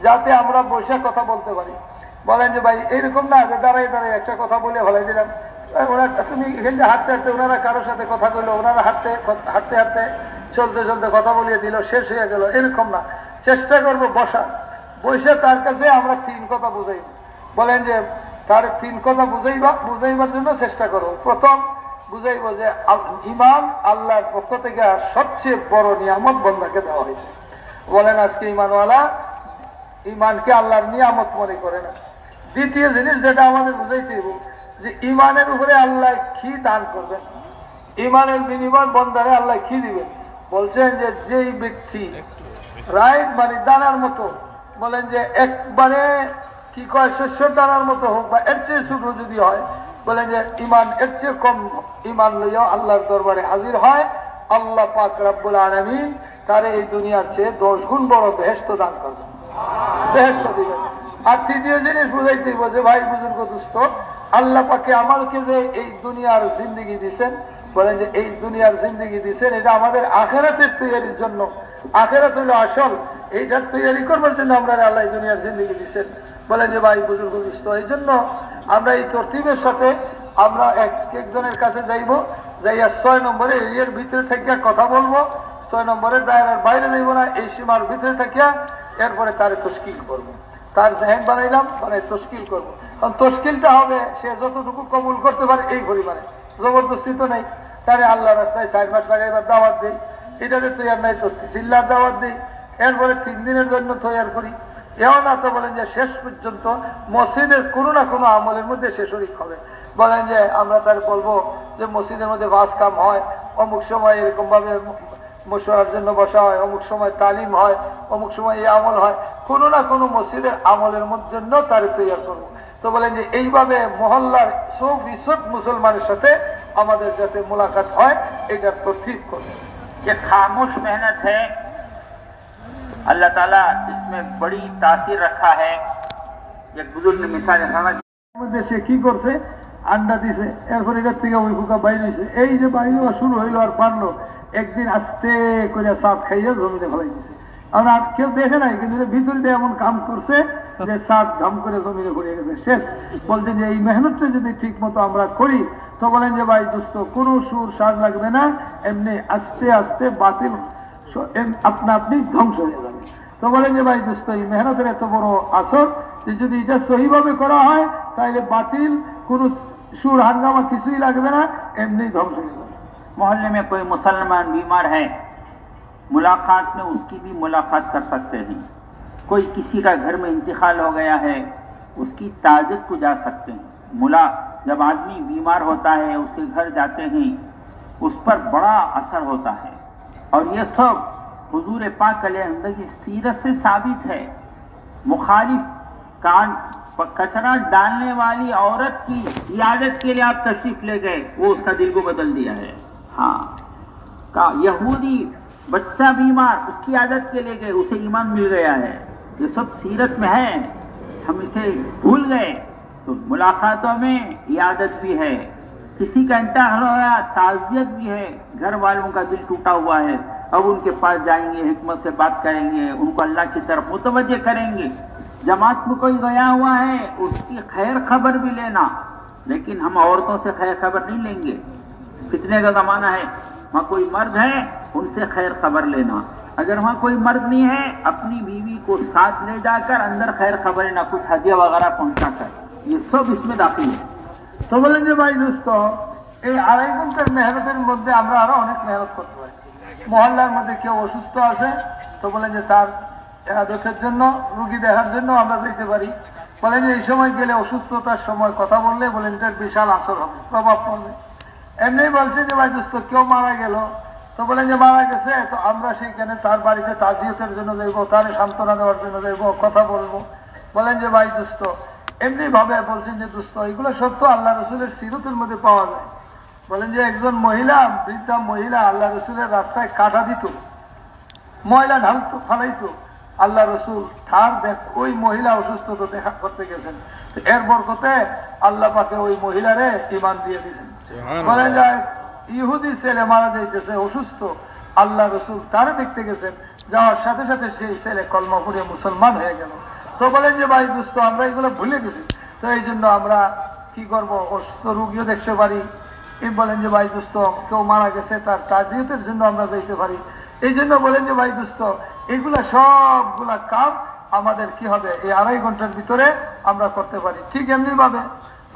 যাতে আমরা বসে কথা বলতে পারি। বলেন যে ভাই এইরকম না যে দাঁড়াই দাঁড়াই একটা কথা বলে ফেলাই দিলাম, তুমি এখানে হাঁটতে হাঁটতে ওনারা কারোর সাথে কথা বললো, ওনারা হাঁটতে হাঁটতে চলতে চলতে কথা বলিয়ে দিল, শেষ হয়ে গেল, এরকম না। চেষ্টা করবো বসে তার কাছে আমরা 3 কথা বুঝাইব। বলেন যে তার 3 কথা বুঝাইবার জন্য চেষ্টা করবো। প্রথম বুঝাইব যে ঈমান আল্লাহর পক্ষ থেকে সবচেয়ে বড় নিয়ামত বান্দাকে দেওয়া হয়েছে। বলেন আজকে ঈমানওয়ালা ঈমানকে আল্লাহর নিয়ামত মনে করে না। দ্বিতীয় জিনিস যেটা আমাদের বুঝাইতে হবে যে ঈমানের উপরে আল্লাহ কি দান করবেন, ঈমানের বিনিময় বান্দারে আল্লাহ কি দিবেন। বলছেন যে যেই ব্যক্তি রাইট মানে দানার মতো, বলেন যে একবারে কি কয় শস্যের দানার মতো হোক বা এর চেয়ে ছোট যদি হয়, বলেন যে ঈমান এর চেয়ে কম ঈমান লইয়া আল্লাহর দরবারে হাজির হয়, আল্লাহ পাক রব্বুল আলামিন তারে এই দুনিয়ার চেয়ে 10 গুণ বড় বেহেশত দান করবেন, বেহেশত দিবেন। আর তৃতীয় জিনিস বুঝাইতে হইব যে ভাই বুজুর্গ দোস্ত আল্লাহ পাকে আমাকে যে এই দুনিয়ার জিন্দেগি দিচ্ছেন, বলেন যে এই দুনিয়ার জিন্দেগি দিচ্ছেন এটা আমাদের আখিরাতের তৈরির জন্য। আখিরাত হলো আসল, এইটার তৈরি করবার জন্য আমরা আল্লাহ দুনিয়ার জিন্দেগি দিচ্ছেন। বলেন যে ভাই বুজুর্গ দোস্ত এই জন্য আমরা এই তরতিবের সাথে আমরা একজনের কাছে যাইব, যাইয়া 6 নম্বরে এরিয়ার ভিতরে থেকে কথা বলবো, 6 নম্বরের দায়রার বাইরে যাইব না, এই সীমার ভিতরে থাকিয়া এরপরে তারে তশকিল করবো। তার জেহেন বানাইলাম মানে তশকিল করবো। কারণ তশকিলটা হবে সে যতটুকু কবুল করতে পারে এই পরিমাণে, জবরদস্তি তো নেই। তারে আল্লাহ রাস্তায় 4 মাস লাগাইবার দাওয়াত দিই, এটাতে তৈয়ার নাই তো চিল্লার দাওয়াত দিই, এরপরে 3 দিনের জন্য তৈয়ার করি, এও না তো বলেন যে শেষ পর্যন্ত মসজিদের কোনো না কোনো আমলের মধ্যে সে শরীক হবে। বলেন যে আমরা তার বলবো যে মসজিদের মধ্যে বাস কাম হয়, অমুক সময় এরকম ভাবে মশওয়ারার জন্য বসা হয়, অমুক সময় তালিম হয়, অমুক সময় এই আমল হয়, কোনো না কোনো মসজিদের আমলের জন্য তার তৈরি করবো। তো বলেন যে এইভাবে মহল্লার 100% মুসলমানের সাথে আমাদের যাতে মোলাকাত হয় এটার তরতিব করবে।
ये खामोश मेहनत है, अल्लाह ताला इसमें बड़ी तासीर रखा है। एक बुजुर्ग ने मिसाल
মধ্যে সে কি করছে, আন্ডা দিছে, এরপর এটার থেকে ওই ফুকা বাইর হয়েছে, এই যে বাইর হওয়া শুরু হইলো আর পারলো, একদিন আস্তে করে সাত খাইয়া জমিতে ফেলাই দিছে। আমরা কেউ দেখে নাই, কিন্তু ভিতরে দিয়ে এমন কাম করছে যে সাত ধাম করে জমিতে পড়ে গেছে, শেষ। বলছেন যে এই মেহনতটা যদি ঠিক মতো আমরা করি তো বলেন যে ভাই দোস্ত কোনো সুর সার লাগবে না, এমনি আস্তে আস্তে বাতিল আপনা আপনি ধ্বংস হয়ে যাবে। তো বলেন যে ভাই দোস্ত এই মেহনতের এত বড় আসর যে যদি এটা সহিভাবে করা হয় তাহলে বাতিল কোনো সুর হাঙ্গামা কিছুই লাগবে না, এমনি ধ্বংস হয়ে যাবে।
मोहल्ले में कोई मुसलमान बीमार है, मुलाकात में उसकी भी मुलाकात कर सकते हैं। कोई किसी का घर में इंतकाल हो गया है, उसकी ताज़ियत को जा सकते हैं। जब आदमी बीमार होता है उसके घर जाते हैं, उस पर बड़ा असर होता है। और ये सब हुजूर पाक अलैहि की सीरत से साबित है। मुखालिफ कान कचरा डालने वाली औरत की इयादत के लिए आप तशरीफ ले गए, वो उसका दिल को बदल दिया है। हाँ, का यहूदी बच्चा बीमार, उसकी आदत के लिए गए, उसे ईमान मिल गया है। ये सब सीरत में है, हम इसे भूल गए। तो मुलाकातों में इयादत भी है, किसी का इंतकाल होया ताज़ियत भी है, घर वालों का दिल टूटा हुआ है, अब उनके पास जाएंगे, हिकमत से बात करेंगे, उनको अल्लाह की तरफ मुतवज्जे करेंगे। जमात में कोई गया हुआ है उसकी खैर खबर भी लेना, लेकिन हम औरतों से खैर खबर नहीं लेंगे। फितने का जमाना है, वहाँ कोई मर्द है उनसे खैर खबर लेना। अगर वहाँ कोई मर्द नहीं है अपनी बीवी को साथ ले जाकर अंदर खैर खबर लेना, कुछ हदिया वगैरह पहुँचा कर, ये सब इसमें दाखिल है।
তো বলেন যে ভাই দোস্ত এই 2.5 ঘন্টার মেহনতের মধ্যে আমরা আরো অনেক মেহনত করতে পারি। মহল্লার মধ্যে কেউ অসুস্থ আছে তো বলেন যে তার ইবাদতের জন্য, রোগী দেখার জন্য আমরা যেতে পারি। বলেন যে এই সময় গেলে অসুস্থতার সময় কথা বললে বলেন এটার বিশাল আসর হবে, প্রভাব পড়বে। এমনি বলছে যে ভাই দোস্ত কেউ মারা গেল তো বলেন যে মারা গেছে তো আমরা সেইখানে তার বাড়িতে তাজিয়তের জন্য যাইব, তার সান্ত্বনা দেওয়ার জন্য যাইব, কথা বলবো। বলেন যে ভাই দোস্ত এমনি ভাবে বলছেন যে দোস্ত এগুলো সব তো আল্লাহ রসুলের সিরতের মধ্যে পাওয়া যায়। বলেন যে একজন মহিলা, বৃদ্ধা মহিলা আল্লাহ রসুলের রাস্তায় কাটা দিত, ময়লা ঢালতো, ফালাইতো, আল্লাহ রসুল তার ওই মহিলা অসুস্থ তো দেখা করতে গেছেন, এর বরকতে আল্লাহ পাকে ওই মহিলারে ঈমান দিয়ে দিয়েছেন। বলেন যে ইহুদি ছেলে মারা যাইতেছে অসুস্থ, আল্লাহ রসুল তারে দেখতে গেছেন, যাওয়ার সাথে সাথে সেই ছেলে কলমা পড়ে মুসলমান হয়ে গেল। তো বলেন যে ভাই দোস্ত আমরা এগুলো ভুলে গেছি, তো এই জন্য আমরা কি করব, অসুস্থ রোগীও দেখতে পারি। এই বলেন যে ভাই দোস্ত কেউ মারা গেছে তার তাজিয়তের জন্য আমরা যাইতে পারি। এই জন্য বলেন যে ভাই দোস্ত এগুলা সবগুলা কাম আমাদের কি হবে এই 2.5 ঘন্টার ভিতরে আমরা করতে পারি। ঠিক এমনি ভাবে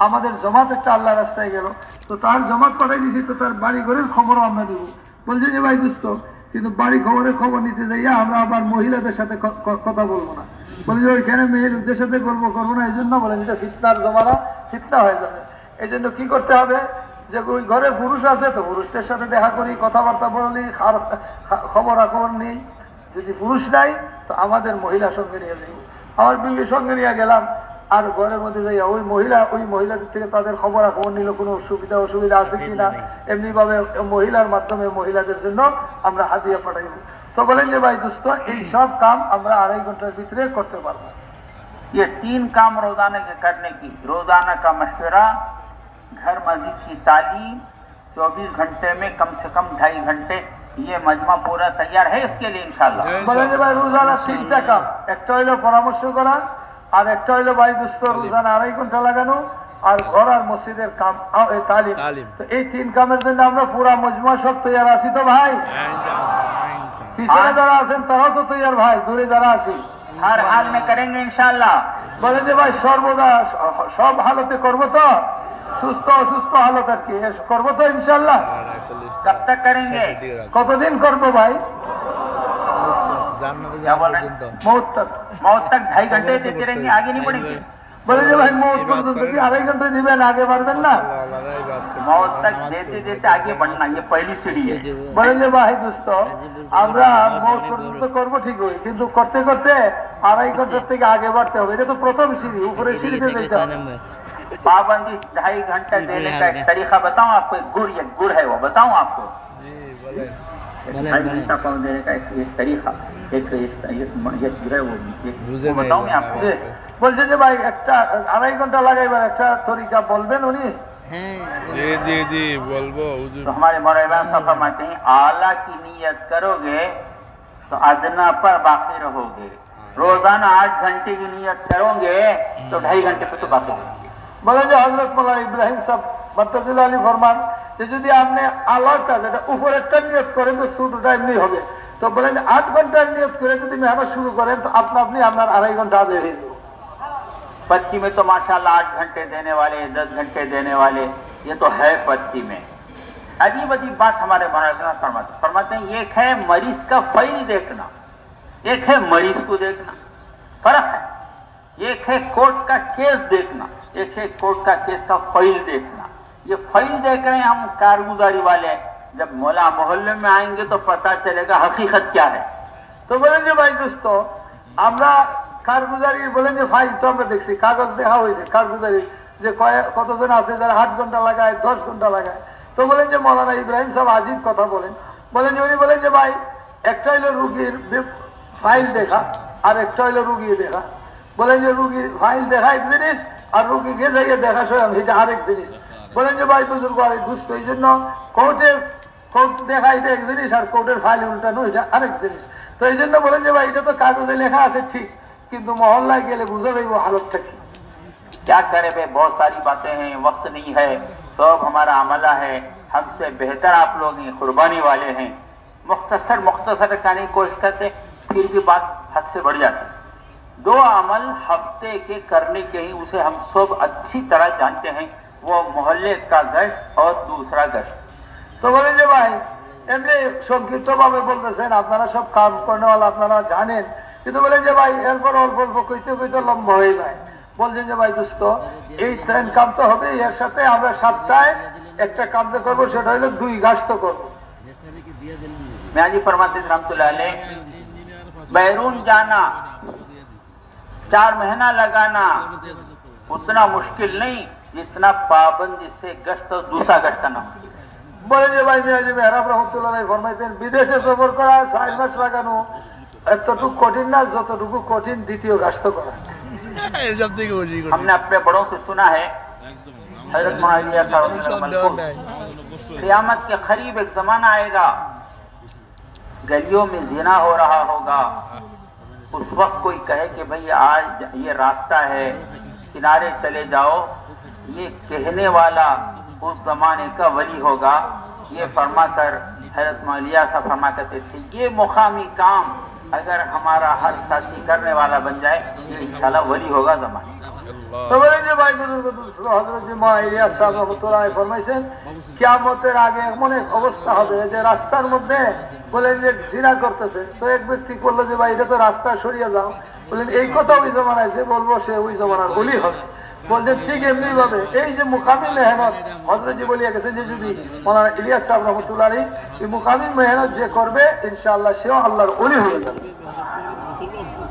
আমাদের জমাত একটা আল্লাহ রাস্তায় গেল, তো তার জমাত পাঠাই দিয়েছি, তো তার বাড়ি ঘরের খবরও আমরা দিব। বলছি যে ভাই দোস্ত কিন্তু বাড়ি ঘরের খবর নিতে যাইয়া আমরা আবার মহিলাদের সাথে কথা বলবো না, বলি যে ওইখানে মেয়েদের সাথে করবো না। এই জন্য বলেন এটা ফিতনার জমানা, ফিতনা হয়ে যাবে। এই জন্য কি করতে হবে যে ওই ঘরে পুরুষ আছে তো পুরুষদের সাথে দেখা করি, কথাবার্তা বলি, খবর নেই। যদি পুরুষ নাই তো আমাদের মহিলা সঙ্গে নিয়ে যাই, আমার বিবির সঙ্গে নিয়ে গেলাম, আর ঘরের মধ্যে যাইয়া ওই মহিলাদের থেকে তাদের খবর নিল, কোনো অসুবিধা আছে কিনা। এমনি ভাবে মহিলার মাধ্যমে মহিলাদের জন্য আমরা হাদিয়া পাঠাইব। তো বলেন যে ভাই দোস্ত এই সব কাম আমরা 2.5 ঘন্টার ভিতরে করতে পারবো।
ये 3 काम रोजाना के करने की, रोजाना का मशवरा, घर मस्जिद की तालीम, 24 घंटे में कम से कम 2.5 घंटे, ये मजमा पूरा तैयार है इसके लिए इंशाल्लाह।
বলেন যে ভাই রোজানা 3টা কাম, একটা হইলো পরামর্শ করা, আর একটা হইলো ভাই দোস্ত রোজানা 2.5 ঘন্টা লাগানো, আর ঘর আর মসজিদের কাম তালিম। তো এই 3 কামের জন্য আমরা পুরা মজমা সব তৈয়ার আছি তো ভাই? পিছনে যারা আছেন তারাও তো তৈয়ার ভাই, দূরে যারা আছি
हर हाल में करेंगे इंशाल्लाह।
বলেন যে ভাই সর্বদা সব হালতে করবো তো, সুস্থ অসুস্থ হালত আর কি করবো তো ইনশাল্লাহ।
कब तक करेंगे?
কতদিন করবো ভাই?
জান্নাতে
क्या
যাওয়া
बोल रहे हैं?
পর্যন্ত
মৌত তক
2.5 घंटे देते रहेंगे, आगे नहीं बढ़ेंगे।
বলে যে ভাই মৌত পর্যন্ত কি 2.5 ঘন্টা দিবেন, আগে পারবেন না?
আল্লাহরাই বাদ করছে।
मौत तक देते देते आगे बढ़ना, ये पहली सीढ़ी है।
বলে যে ভাই দোস্ত, আমরা মৌত পর্যন্ত করবো ঠিকই, কিন্তু করতে করতে 2.5 ঘন্টার থেকে আগে বাড়তে হবে। এটা তো প্রথম সিঁড়ি, উপরে সিঁড়িতে যেতে হবে।
पाबंदी 2.5 घंटा देने का एक तरीका बताऊं आपको, एक गुड़ है वो बताऊं आपको।
জি, বলেন।
2.5 घंटा पावन देने का एक तरीका, एक जो है वो
বুঝে
वो
নেই
बताऊं मैं
না,
आपको।
জি, বলছে যে ভাই একটা 2.5 ঘন্টা লাগাইবার একটা তরিকা বলবেন উনি?
জি জি জি বলবো হুজুর।
तो हमारे मौलाना साहब फरमाते हैं, आला की नियत करोगे तो अदना पर बाकी रहोगे। रोजाना 8 घंटे की नियत करोगे तो 2.5 घंटे पे तो बाकी रहोगे।
বলেন যে হযরত মাওলানা ইব্রাহিম সাহেব মাদ্দাতুল আলী ফরমান যে যদি আপনি আলাটা যেটা উপরেরটা নিয়ত করেন তো ছোটটা এমনি হবে। তো বলেন যে 8 ঘন্টার নিয়ত করে যদি মেহনত শুরু করেন তো আপনি আপনার 2.5 ঘন্টা আগে হয়ে যাবে।
पर्ची में तो माशाल्लाह 8 घंटे देने वाले, 10 घंटे देने वाले, ये तो है पर्ची में। अजीब अजीब बात हमारे मौलाना फरमाते हैं, एक है मरीज का फाइल देखना, एक है मरीज को देखना, फर्क है। एक है कोर्ट का केस देखना, एक है कोर्ट का केस का फाइल देखना। ये फाइल देख रहे हैं हम कारगुजारी वाले, जब मौला मोहल्ले में आएंगे तो पता चलेगा हकीकत क्या है।
তো বলেন যে ভাই দোস্ত, আমরা কারগুজারি বলেন যে ফাইল তো আমরা দেখছি, কাগজ দেখা হয়েছে কারগুজারি যে কতজন আছে যারা 8 ঘন্টা লাগায়, 10 ঘন্টা লাগায়। তো বলেন যে মৌলানা ইব্রাহিম সাহেব আজীব কথা বলেন। বলেন যে উনি বলেন যে ভাই একটা হইলো রুগীর ফাইল দেখা আর একটা হইলো রুগী দেখা। বলেন যে রুগীর ফাইল দেখা এক জিনিস আর রুগীকে যাইয়ে দেখা স্বয়ং এটা আরেক জিনিস। বলেন যে ভাই বুজুর্গ আর দুস্থ, এই জন্য কোর্ট দেখা এটা এক জিনিস আর কোর্টের ফাইল উল্টানো এটা আরেক জিনিস। তো এই জন্য বলেন যে ভাই এটা তো কাগজে লেখা আছে ঠিক, কিন্তু মহল্লায় গেলে বুঝা যাইব হালতটা কি।
क्या करे भाई, बहुत सारी बातें हैं, वक्त नहीं है, सब हमारा अमला है, हमसे बेहतर आप लोग हैं, कुर्बानी वाले हैं। मुख्तसर कहने की कोशिश करते, फिर भी बात हद से बढ़ जाती। 2 अमल हफ्ते के करने के ही उसे हम सब अच्छी तरह जानते हैं, वो मोहल्ले का गश्त और दूसरा गश्त।
তো বলেন যে ভাই এমনি সংক্ষিপ্ত ভাবে বলতেছেন, আপনারা সব কাম করেওয়ালা আপনারা জানেন, কিন্তু বলেন যে ভাই এরপর অল্প অল্প কইতে কইতে লম্বা হয়ে যায়। বলছেন যে ভাই দোস্ত, এই 3 কাম তো হবে, এর সাথে আমরা সপ্তাহে একটা কাম তো করবো, সেটা হলো 2 গাছ তো করবো।
मियाँ जी फरमाते थे रहमतुल्लाह अलैह, बैरून जाना 4 महीना लगाना उतना मुश्किल नहीं जितना पाबंदी से गश्त और दूसरा गश्त करना।
বলেন যে ভাই মিয়াজি মেহরাব রহমতুল্লাহ ফরমাইতেন, বিদেশে সফর করা 4 মাস লাগানো এতটুকু কঠিন না যতটুকু কঠিন দ্বিতীয় গাছ তো করা।
हमने अपने बड़ों से सुना है, हजरत मुआविया क़यामत के करीब एक जमाना आएगा, गलियों में जिना हो रहा होगा। उस वक्त कोई कहे कि भाई आज ये रास्ता है, किनारे चले जाओ, ये कहने वाला उस जमाने का वली होगा। ये फरमाकर हजरत मौलिया साहब फरमा करते थे, ये मुकामी काम अगर हमारा हर साथी करने वाला बन जाए, ये इंशाल्लाह वली होगा जमाने।
তো বলেন যে ভাই বুজুর্গ হযরত মাইলিয়া সাহেব রহমতুল্লাহ ফরমাইছেন, কিয়ামতের আগে এমন এক অবস্থা হবে যে রাস্তার মধ্যে বলেন যে জিনা করতেছে, তো এক ব্যক্তি বললো যে ভাই এটা তো রাস্তা সরিয়ে যাও। বলেন এই কথা ওই জমানায় যে বলবো সে ওই জমানার বলি হবে। বলছেন ঠিক এমনি ভাবে এই যে মুকামি মেহনত হযরতজি বলিয়া গেছেন যে যদি মৌলানা ইলিয়াস সাহেব রহমতুল্লাহ আলাইহি এই মুকামি মেহনত যে করবে ইনশাআল্লাহ সেও আল্লাহর ওলি হয়ে যাবে।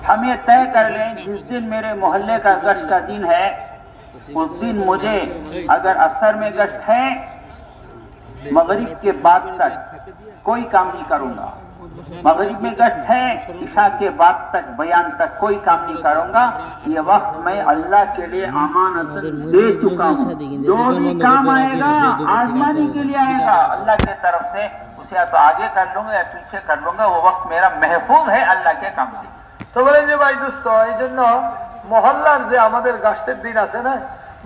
हम ये तय कर लें, जिस दिन मेरे मोहल्ले का गश्त का दिन है, उस दिन मुझे अगर असर में गश्त है, मगरिब के बाद तक कोई काम नहीं करूंगा। मगरिब में गश्त है, इशा के बाद तक बयान तक कोई काम नहीं करूंगा। ये वक्त मैं अल्लाह के लिए अमानत दे चुका हूँ। जो भी काम आएगा आजमानी के लिए आएगा, अल्लाह की तरफ से उसे या तो आगे कर लूंगा या पीछे कर लूंगा। वो वक्त मेरा महफूज है अल्लाह के काम से।
তো বলেন যে ভাই দোস্ত, এই জন্য মহল্লার যে আমাদের গাছের দিন আছে না,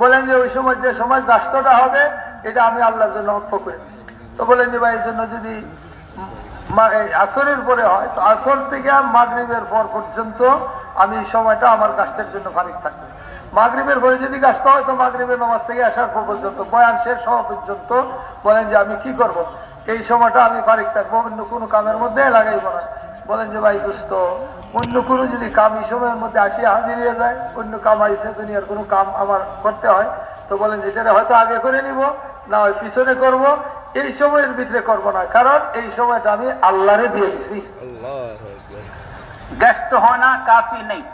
বলেন যে ওই সময় যে সময় গাছটা হবে এটা আমি আল্লাহর জন্য অক্ষ করে দিচ্ছি। তো বলেন যে ভাই এই জন্য যদি আসরের পরে হয় তো আসর থেকে মাগরিবের পর পর্যন্ত আমি এই সময়টা আমার গাছের জন্য ফারিক থাকবে। মাগরিবের পরে যদি গাছটা হয় তো মাগরিবের নামাজ থেকে আসার পর পর্যন্ত বয়ান শেষ হওয়া পর্যন্ত বলেন যে আমি কি করব, এই সময়টা আমি ফারিক থাকবো, অন্য কোনো কামের মধ্যে লাগাইব না। বলেন যে ভাই দোস্ত অন্য কোনো যদি কাম এই সময়ের মধ্যে আসিয়া হাজির হয়ে যায়, অন্য কাম আইসে দুনিয়ার কোনো কাম আমার করতে হয়, তো বলেন যে এটা হয়তো আগে করে নিব, না হয় পিছনে করব, এই সময়ের ভিতরে করব না, কারণ এই সময়টা আমি আল্লাহরে দিয়ে দিছি।
गश्त होना काफी नहीं,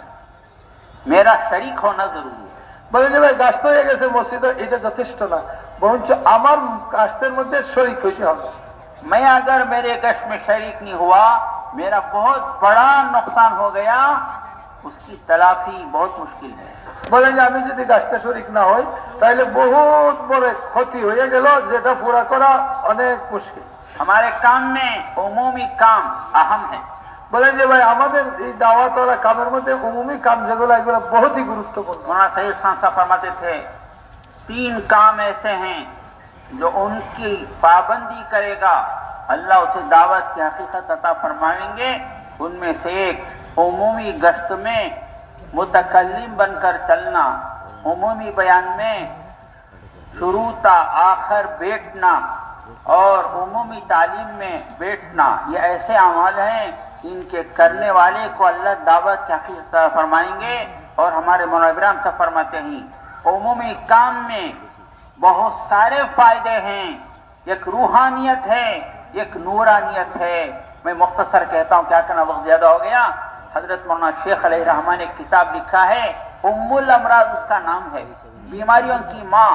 मेरा शरीक होना जरूरी है।
বলেন যে ভাই গাছতে হয়ে গেছে মসজিদে, এটা যথেষ্ট না, বরঞ্চ আমার গাছের মধ্যে শরীক হইতে হবে।
मैं अगर मेरे गश्त में शरीक नहीं हुआ, मेरा बहुत बड़ा नुकसान हो गया, उसकी तलाफी बहुत मुश्किल है।
বলেন যে আমি যদি গাছতে শরীক না হই তাহলে বহুত বড় ক্ষতি হয়ে গেল, যেটা পুরা করা অনেক মুশকিল।
हमारे काम में उमूमी काम अहम है।
বলেন যে ভাই আমাদের এই দাওয়াতওয়ালা কামের মধ্যে উমুমি কাম যেগুলো, এগুলো বহুতই গুরুত্বপূর্ণ।
मौलाना सईद खान साहब फरमाते थे 3 काम ऐसे हैं जो उनकी पाबंदी करेगा अल्लाह उसे दावत की हकीकत अता फरमाएंगे। उनमें से एक उमूमी गश्त में मुतकल्लिम बनकर चलना, उमूमी बयान में शुरू ता आखिर बैठना और उमूमी तालीम में बैठना, ये ऐसे अमल हैं इनके करने वाले को अल्लाह दावत की हकीकत अता फरमाएंगे। और हमारे मौलाना इब्राहिम साहब फरमाते हैं उमूमी काम में बहुत सारे फायदे हैं, एक रूहानियत है, एक नूरानियत है। मैं मुख्तसर कहता हूँ, क्या करना, वक्त ज्यादा हो गया। हजरत मौलाना शेख अलैहि रहमान ने एक किताब लिखा है, उम्मुल अमराज उसका नाम है, बीमारियों की माँ,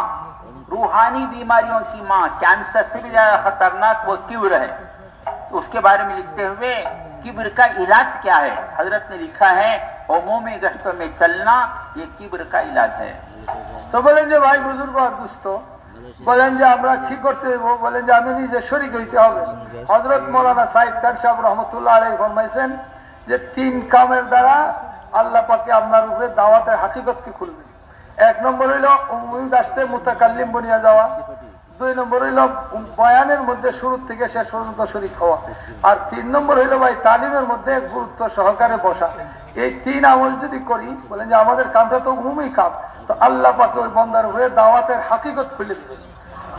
रूहानी बीमारियों की माँ, कैंसर से भी ज्यादा खतरनाक वो किब्र है। उसके बारे में लिखते हुए किब्र का इलाज क्या है, हजरत ने लिखा है उमूमी गश्तों में चलना ये किब्र का इलाज है।
তো বলেন যে ভাই বুজুর্গ আর দুস্থ, বলেন যে আমরা কি করতে হইব, বলেন যে আমি নিজে শরীক হইতে হবে। হযরত মাওলানা সাইদ খান সাহেব রহমতুল্লাহ আলাইহি ফরমাইছেন যে 3 কামের দ্বারা আল্লাহ পাকে আপনার উপরে দাওয়াতের হাকিকতকে খুলবে। 1 নম্বর হইল উম্মুল গাছতে মুতাকাল্লিম বনিয়া যাওয়া, 2 নম্বর হইল বয়ানের মধ্যে শুরু থেকে শেষ পর্যন্ত শরীক হওয়া, আর 3 নম্বর হইল ভাই তালিমের মধ্যে গুরুত্ব সহকারে বসা। এই 3 আমল যদি করি, বলেন যে আমাদের কামটা তো উমুমি কাম, তো আল্লাহ পাকে ওই বান্দার উপরে দাওয়াতের হাকিকত খুলে দিবেন,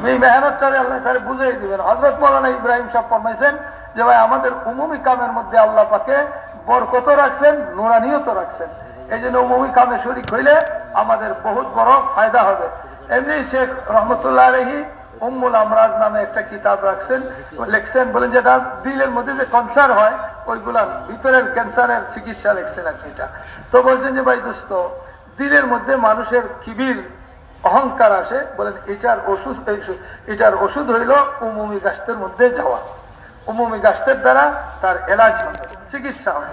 এই মেহনতটারে আল্লাহ তারে বুঝিয়ে দিবেন। হযরত মাওলানা ইব্রাহিম সাহেব ফরমাইছেন যে ভাই আমাদের উমুমি কামের মধ্যে আল্লাহ পাকে বরকত রাখছেন, নুরানিয়ত রাখছেন। এই জন্য উমুমি কামে শরীক হইলে আমাদের বহুত বড় ফায়দা হবে। এমনি শেখ রহমতুল্লাহ আলাইহি উম্মুল আমরাজ নামে একটা কিতাব রাখছেন, লিখছেন, বলেন যেটা দিলের মধ্যে যে ক্যান্সার হয় ওইগুলার ভিতরের ক্যান্সারের চিকিৎসা লিখছেন আর সেটা। তো বলছেন যে ভাই দোস্ত, দিলের মধ্যে মানুষের কিবির অহংকার আসে, বলেন এটার ওষুধ হইল উমুমি গাছের মধ্যে যাওয়া। উমুমি গাছের দ্বারা তার এলাজ হবে, চিকিৎসা হবে।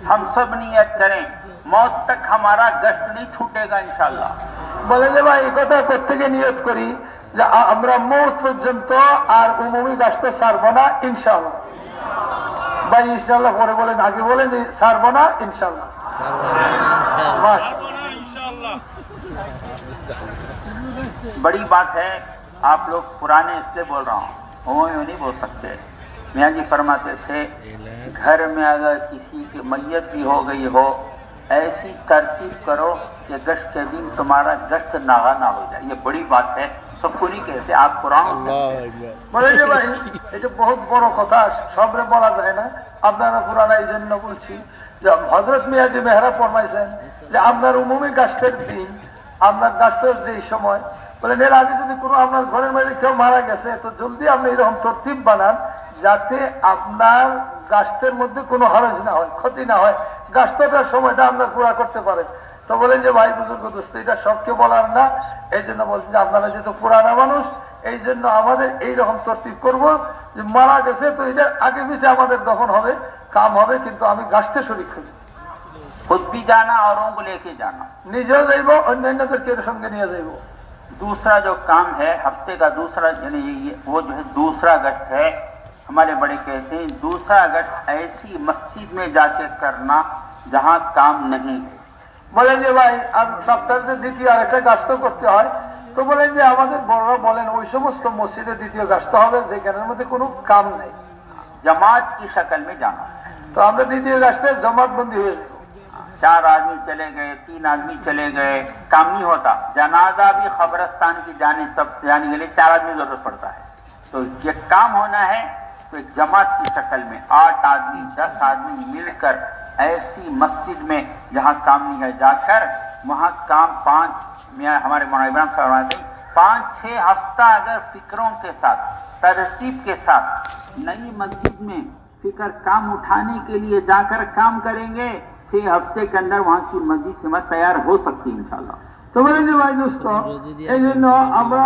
हम सब नियत करें मौत तक हमारा गश्त नहीं छूटेगा इंशाल्लाह।
বলেন যে ভাই এই কথা প্রত্যেকে নিয়ত করি যে আমরা মৌত পর্যন্ত আর উমুমি গাছটা ছাড়বো না ইনশাআল্লাহ। ভাই ইনশাআল্লাহ পরে বলেন, আগে বলেন যে ছাড়বো না ইনশাআল্লাহ।
बड़ी बात है, आप लोग पुराने इसलिए बोल रहा हूँ, वो नहीं बोल सकते। मियाँ जी फरमाते थे घर में अगर किसी की मैयत भी हो गई हो, ऐसी तरतीब करो कि गश्त के दिन तुम्हारा गश्त नागा ना हो जाए। ये बड़ी बात है, सबको नहीं कहते, आप कुरान
বলে যে ভাই এটা বহুত বড় কথা, সবরে বলা যায় না, আপনারা পুরানা এই জন্য বলছি যে হযরত মিয়াজি মেহরা ফরমাইছেন যে আপনার উমুমি গাছের দিন, আপনার গাছের যে সময়, বলেন এর আগে যদি কোনো আপনার ঘরের মধ্যে কেউ মারা গেছে, তো জলদি আপনি এরকম তরতিব বানান যাতে আপনার গাছের মধ্যে কোনো হরজ না হয়, ক্ষতি না হয়, গাছটার সময়টা আপনার পুরা করতে পারে। তো বলেন যে ভাই বুজুর্গ দোস্ত, এটা সবকে বলার না, এই জন্য বলছেন যে আপনারা যেহেতু পুরানা মানুষ, এই জন্য আমাদের এইরকম তরতিব করব যে মারা গেছে তো এটা আগে পিছিয়ে আমাদের দফন হবে, কাম হবে, কিন্তু আমি গাছতে শরীক হই।
खुद भी जाना औरों को लेके जाना,
নিজেও যাইব, অন্যান্যদেরকে এর সঙ্গে নিয়ে যাইব।
दूसरा जो काम है हफ्ते का दूसरा, यानी वो जो है दूसरा गश्त है, हमारे बड़े कहते हैं दूसरा गश्त ऐसी मस्जिद में जाके करना जहाँ काम नहीं है।
বলেন যে ভাই আর সপ্তাহে দ্বিতীয় আরেকটা গাছতে করতে হয়, তো বলেন যে আমাদের বড়রা বলেন ওই সমস্ত মসজিদে দ্বিতীয় গাছতে হবে যেখানের মধ্যে কোনো কাম নেই,
जमात की शक्ल में जाना।
তো আমরা দ্বিতীয় গাছতে জমাতবন্দি হয়ে যাব।
4 आदमी चले गए, 3 आदमी चले गए, काम नहीं होता। जनाजा भी खबरस्तान की जाने तब जाने के लिए 4 आदमी जरूरत पड़ता है। तो ये काम होना है तो एक जमात की शक्ल में 8 आदमी 10 आदमी मिलकर ऐसी मस्जिद में जहाँ काम नहीं है जाकर वहाँ काम हमारे मौलाना इब्राहिम साहब 5-6 हफ्ता अगर फिक्रों के साथ तरतीब के साथ नई मस्जिद में फिक्र काम उठाने के लिए जाकर काम करेंगे 6 हफ्ते के अंदर वहाँ की मस्जिद कीमत तैयार हो सकती है इंशाल्लाह।
তো বলেন যে ভাই দোস্ত এই জন্য আমরা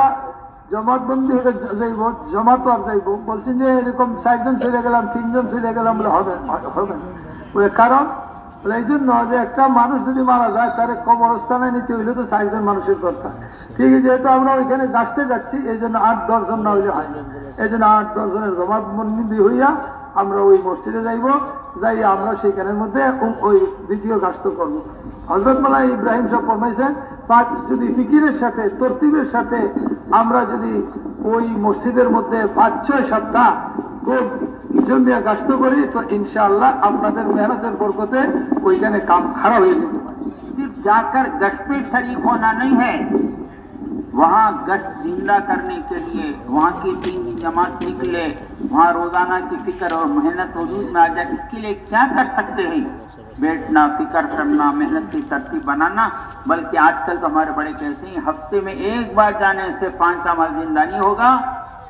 জমাতবন্দি হয়ে যাইব, জমাত আর যাইব, বলছেন যে এরকম 4 জন চলে গেলাম 3 জন চলে গেলাম বলে হবে হবে বলে, কারণ বলে এই জন্য যে একটা মানুষ যদি মারা যায় তার কবরস্থানে নিতে হইলে তো 4 জন মানুষের দরকার। ঠিক আছে, যেহেতু আমরা ওইখানে গাছতে যাচ্ছি এই জন্য 8-10 জন না হইলে হয় না, এই জন্য 8-10 জনের জমাতবন্দি হইয়া আমরা ওই মসজিদে যাইব, যাই আমরা সেইখানের মধ্যে ওই দ্বিতীয় গাছতে করবো। হযরত মাওলানা ইব্রাহিম সাহেব ফরমাইছেন যদি ফিকিরের সাথে তরতিবের সাথে আমরা যদি ওই মসজিদের মধ্যে 5-6 সপ্তাহ খুব জমিয়া গাছত করি তো ইনশাআল্লাহ আপনাদের মেহনতের বরকতে ওইখানে কাম খারাপ হয়ে যেতে পারে।
सिर्फ जाकर गश्त पे शरीक होना नहीं है, वहाँ गश्त जिंदा करने के लिए वहाँ की 3 दिन जमात निकले, वहाँ रोजाना की फिक्र और मेहनत वजूद में आ जाए। इसके लिए क्या कर सकते हैं? बैठना, फिक्र करना, मेहनत की तरतीब बनाना। बल्कि आजकल तो हमारे बड़े कहते हैं हफ्ते में एक बार जाने से 5 अमल जिंदा नहीं होगा,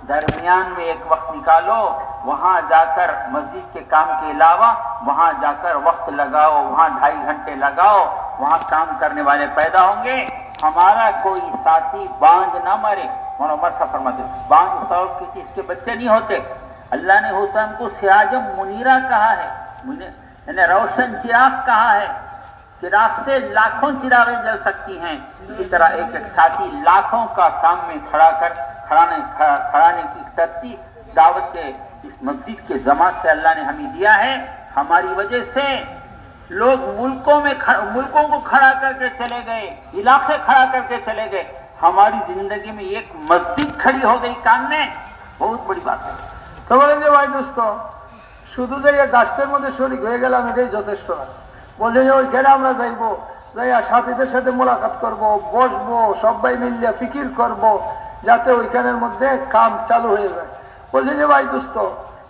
दरमियान में एक वक्त निकालो, वहाँ जाकर मस्जिद के काम के अलावा वहाँ जाकर वक्त लगाओ, वहाँ 2.5 घंटे लगाओ, वहाँ काम करने वाले पैदा होंगे। हमारा कोई साथी बांझ ना मरे। उमर साहब फरमाते बांझ सौर की इसके बच्चे नहीं होते। अल्लाह ने हुसैन को सिराजम मुनीरा कहा है, यानी रोशन चिराग कहा है। चिराग से लाखों चिरागें जल सकती हैं। इसी तरह एक एक साथी लाखों का काम में खड़ाने की तरतीब दावत के इस मस्जिद के जमात से अल्लाह ने हमें दिया है। हमारी वजह से लोग मुल्कों को खड़ा करके चले गए, इलाके खड़ा करके चले गए। हमारी जिंदगी में एक मस्जिद खड़ी हो गई काम में, बहुत बड़ी बात है।
তো বলেন যে ভাই দোস্ত শুধু যে গাছটার মধ্যে শরীক হয়ে গেলাম এটাই যথেষ্ট না। বলছে যে ওইখানে আমরা যাইবো, যাইয়া সাথীদের সাথে মোলাকাত করব, বসবো, সবাই মিলিয়ে ফিকির করব যাতে ওইখানের মধ্যে কাম চালু হয়ে যায়। বলছে যে ভাই দোস্ত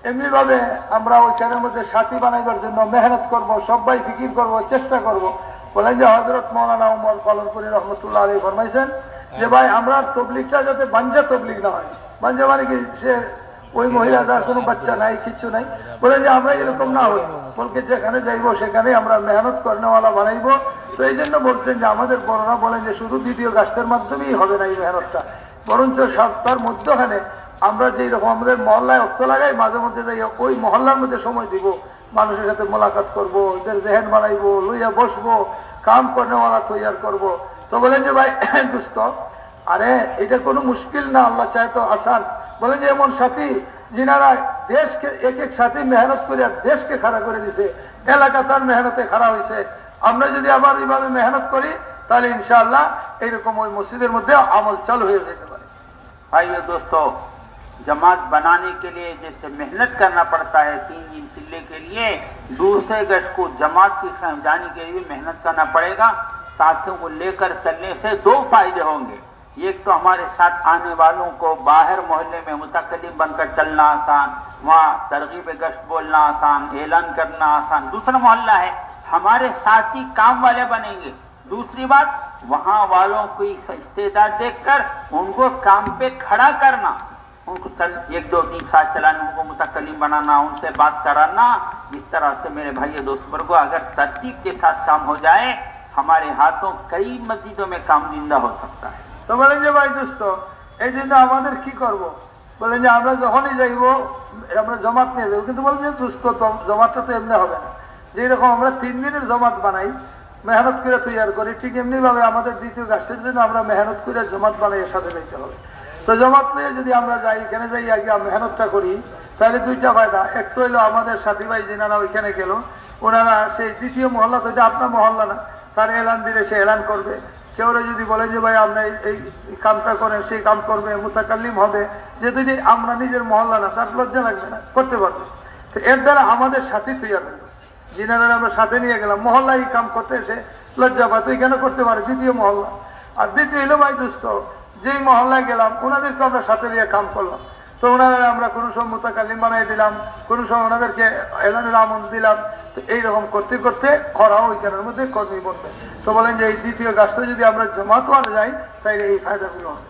এমনি ভাবে আমরা ওইখানের মধ্যে সাথী বানাইবার জন্য মেহনত করব, সবাই ফিকির করব, চেষ্টা করব। বলেন যে হযরত মাওলানা ওমর কলমপুরি রহমতুল্লাহ আলাইহি ফরমাইছেন যে ভাই আমরা তবলিগটা যাতে বাঞ্জা তবলিগ না হয়। বাঞ্জা মানে কি সে ওই মহিলা যার কোনো বাচ্চা নাই, কিছু নাই, বলেন যে আমরা এরকম না হই, বলকে যেখানে যাইবো সেখানে আমরা মেহনত করেওয়ালা বানাইবো। তো এই জন্য বলছেন যে আমাদের বড়রা বলেন যে শুধু দ্বিতীয় গাছটার মাধ্যমেই হবে না এই মেহনতটা, বরঞ্চ সপ্তাহের মধ্যখানে আমরা যেই রকম আমাদের মহল্লায় অর্থ লাগাই মাঝে মধ্যে যাই ওই মহল্লার মধ্যে সময় দিব, মানুষের সাথে মোলাকাত করবো, ওদের জেহেন বানাইবো, লইয়া বসবো, কাম করেওয়ালা তৈয়ার করব। তো বলেন যে ভাই দুস্থ আরে এটা কোনো মুশকিল না, আল্লাহ চায় তো আসান। বলেন যে এমন সাথী যিনারা দেশকে এক এক সাথী মেহনত করে দেশকে খাড়া করে দিছে, এলাকা তার মেহনতে খাড়া হয়েছে। আমরা যদি আবার এইভাবে মেহনত করি তাহলে ইনশাআল্লাহ এইরকম ওই মসজিদের মধ্যে আমল চালু হয়ে যেতে পারে।
भाइयों दोस्तों, जमात बनाने के लिए जैसे मेहनत करना पड़ता है 3 दिन चिल्ले के लिए, दूसरे गश्त को जमात की जाने के लिए मेहनत करना पड़ेगा। साथियों को लेकर चलने से 2 फायदे होंगे। एक तो हमारे साथ आने वालों को बाहर मोहल्ले में मुतकल्लिम बनकर चलना आसान, वहाँ तरगीब गश्त बोलना आसान, ऐलान करना आसान। दूसरा मोहल्ला है, हमारे साथी काम वाले बनेंगे। दूसरी बात, वहाँ वालों की इस्तेदाद देखकर उनको काम पे खड़ा करना, उनको 1, 2, 3 साल चलाने, उनको मुतकल्लिम बनाना, उनसे बात कराना। इस तरह से मेरे भाई दोस्त वर्गों, अगर तरतीब के साथ काम हो जाए हमारे हाथों कई मस्जिदों में काम जिंदा हो सकता है।
তো বলেন যে ভাই দোস্ত এই জন্য আমাদের কি করব? বলেন যে আমরা যখনই যাইবো আমরা জমাত নিয়ে যাবো, কিন্তু বলেন যে দোস্ত জমাতটা তো এমনি হবে না। যেরকম আমরা 3 দিনের জমাত বানাই, মেহনত করে তৈয়ার করি, ঠিক এমনি ভাবে আমাদের দ্বিতীয় গাছের জন্য আমরা মেহনত করে জমাত বানাই সাথে যাইতে হবে। তো জমাত নিয়ে যদি আমরা যাই, এখানে যাই আগে মেহনতটা করি, তাহলে 2টা ফায়দা। এক তো হইলো আমাদের সাথী ভাই যিনারা ওইখানে গেল, ওনারা সেই দ্বিতীয় মহল্লা তো আপনার মহল্লা না, তার এলান দিলে সে এলান করবে। কেউ যদি বলে যে ভাই আপনি এই কামটা করেন, সেই কাম করবে, মুতাকাল্লিম হবে। যেহেতু যে আমরা নিজের মহল্লা না, তার লজ্জা লাগবে না, করতে পারবে। তো এর দ্বারা আমাদের সাথী তৈরি হবে, যিনারা আমরা সাথে নিয়ে গেলাম মহল্লা এই কাম করতে এসে লজ্জা পায়, তো এখানে করতে পারে দ্বিতীয় মহল্লা। আর দ্বিতীয় হলো ভাই দোস্ত যেই মহল্লায় গেলাম ওনাদেরকে আমরা সাথে নিয়ে কাম করলাম, তো ওনারা আমরা কোনো সময় মোতাকাল্লিম বানাই দিলাম, কোনো সময় ওনাদেরকে এলানের আমল দিলাম। তো এইরকম করতে করতে খরাও ওইখানের মধ্যে কর্মী বলবে। তো বলেন যে এই দ্বিতীয় গাছটা যদি আমরা জমাত ওয়ানে যাই তাহলে এই ফায়দাগুলো হবে।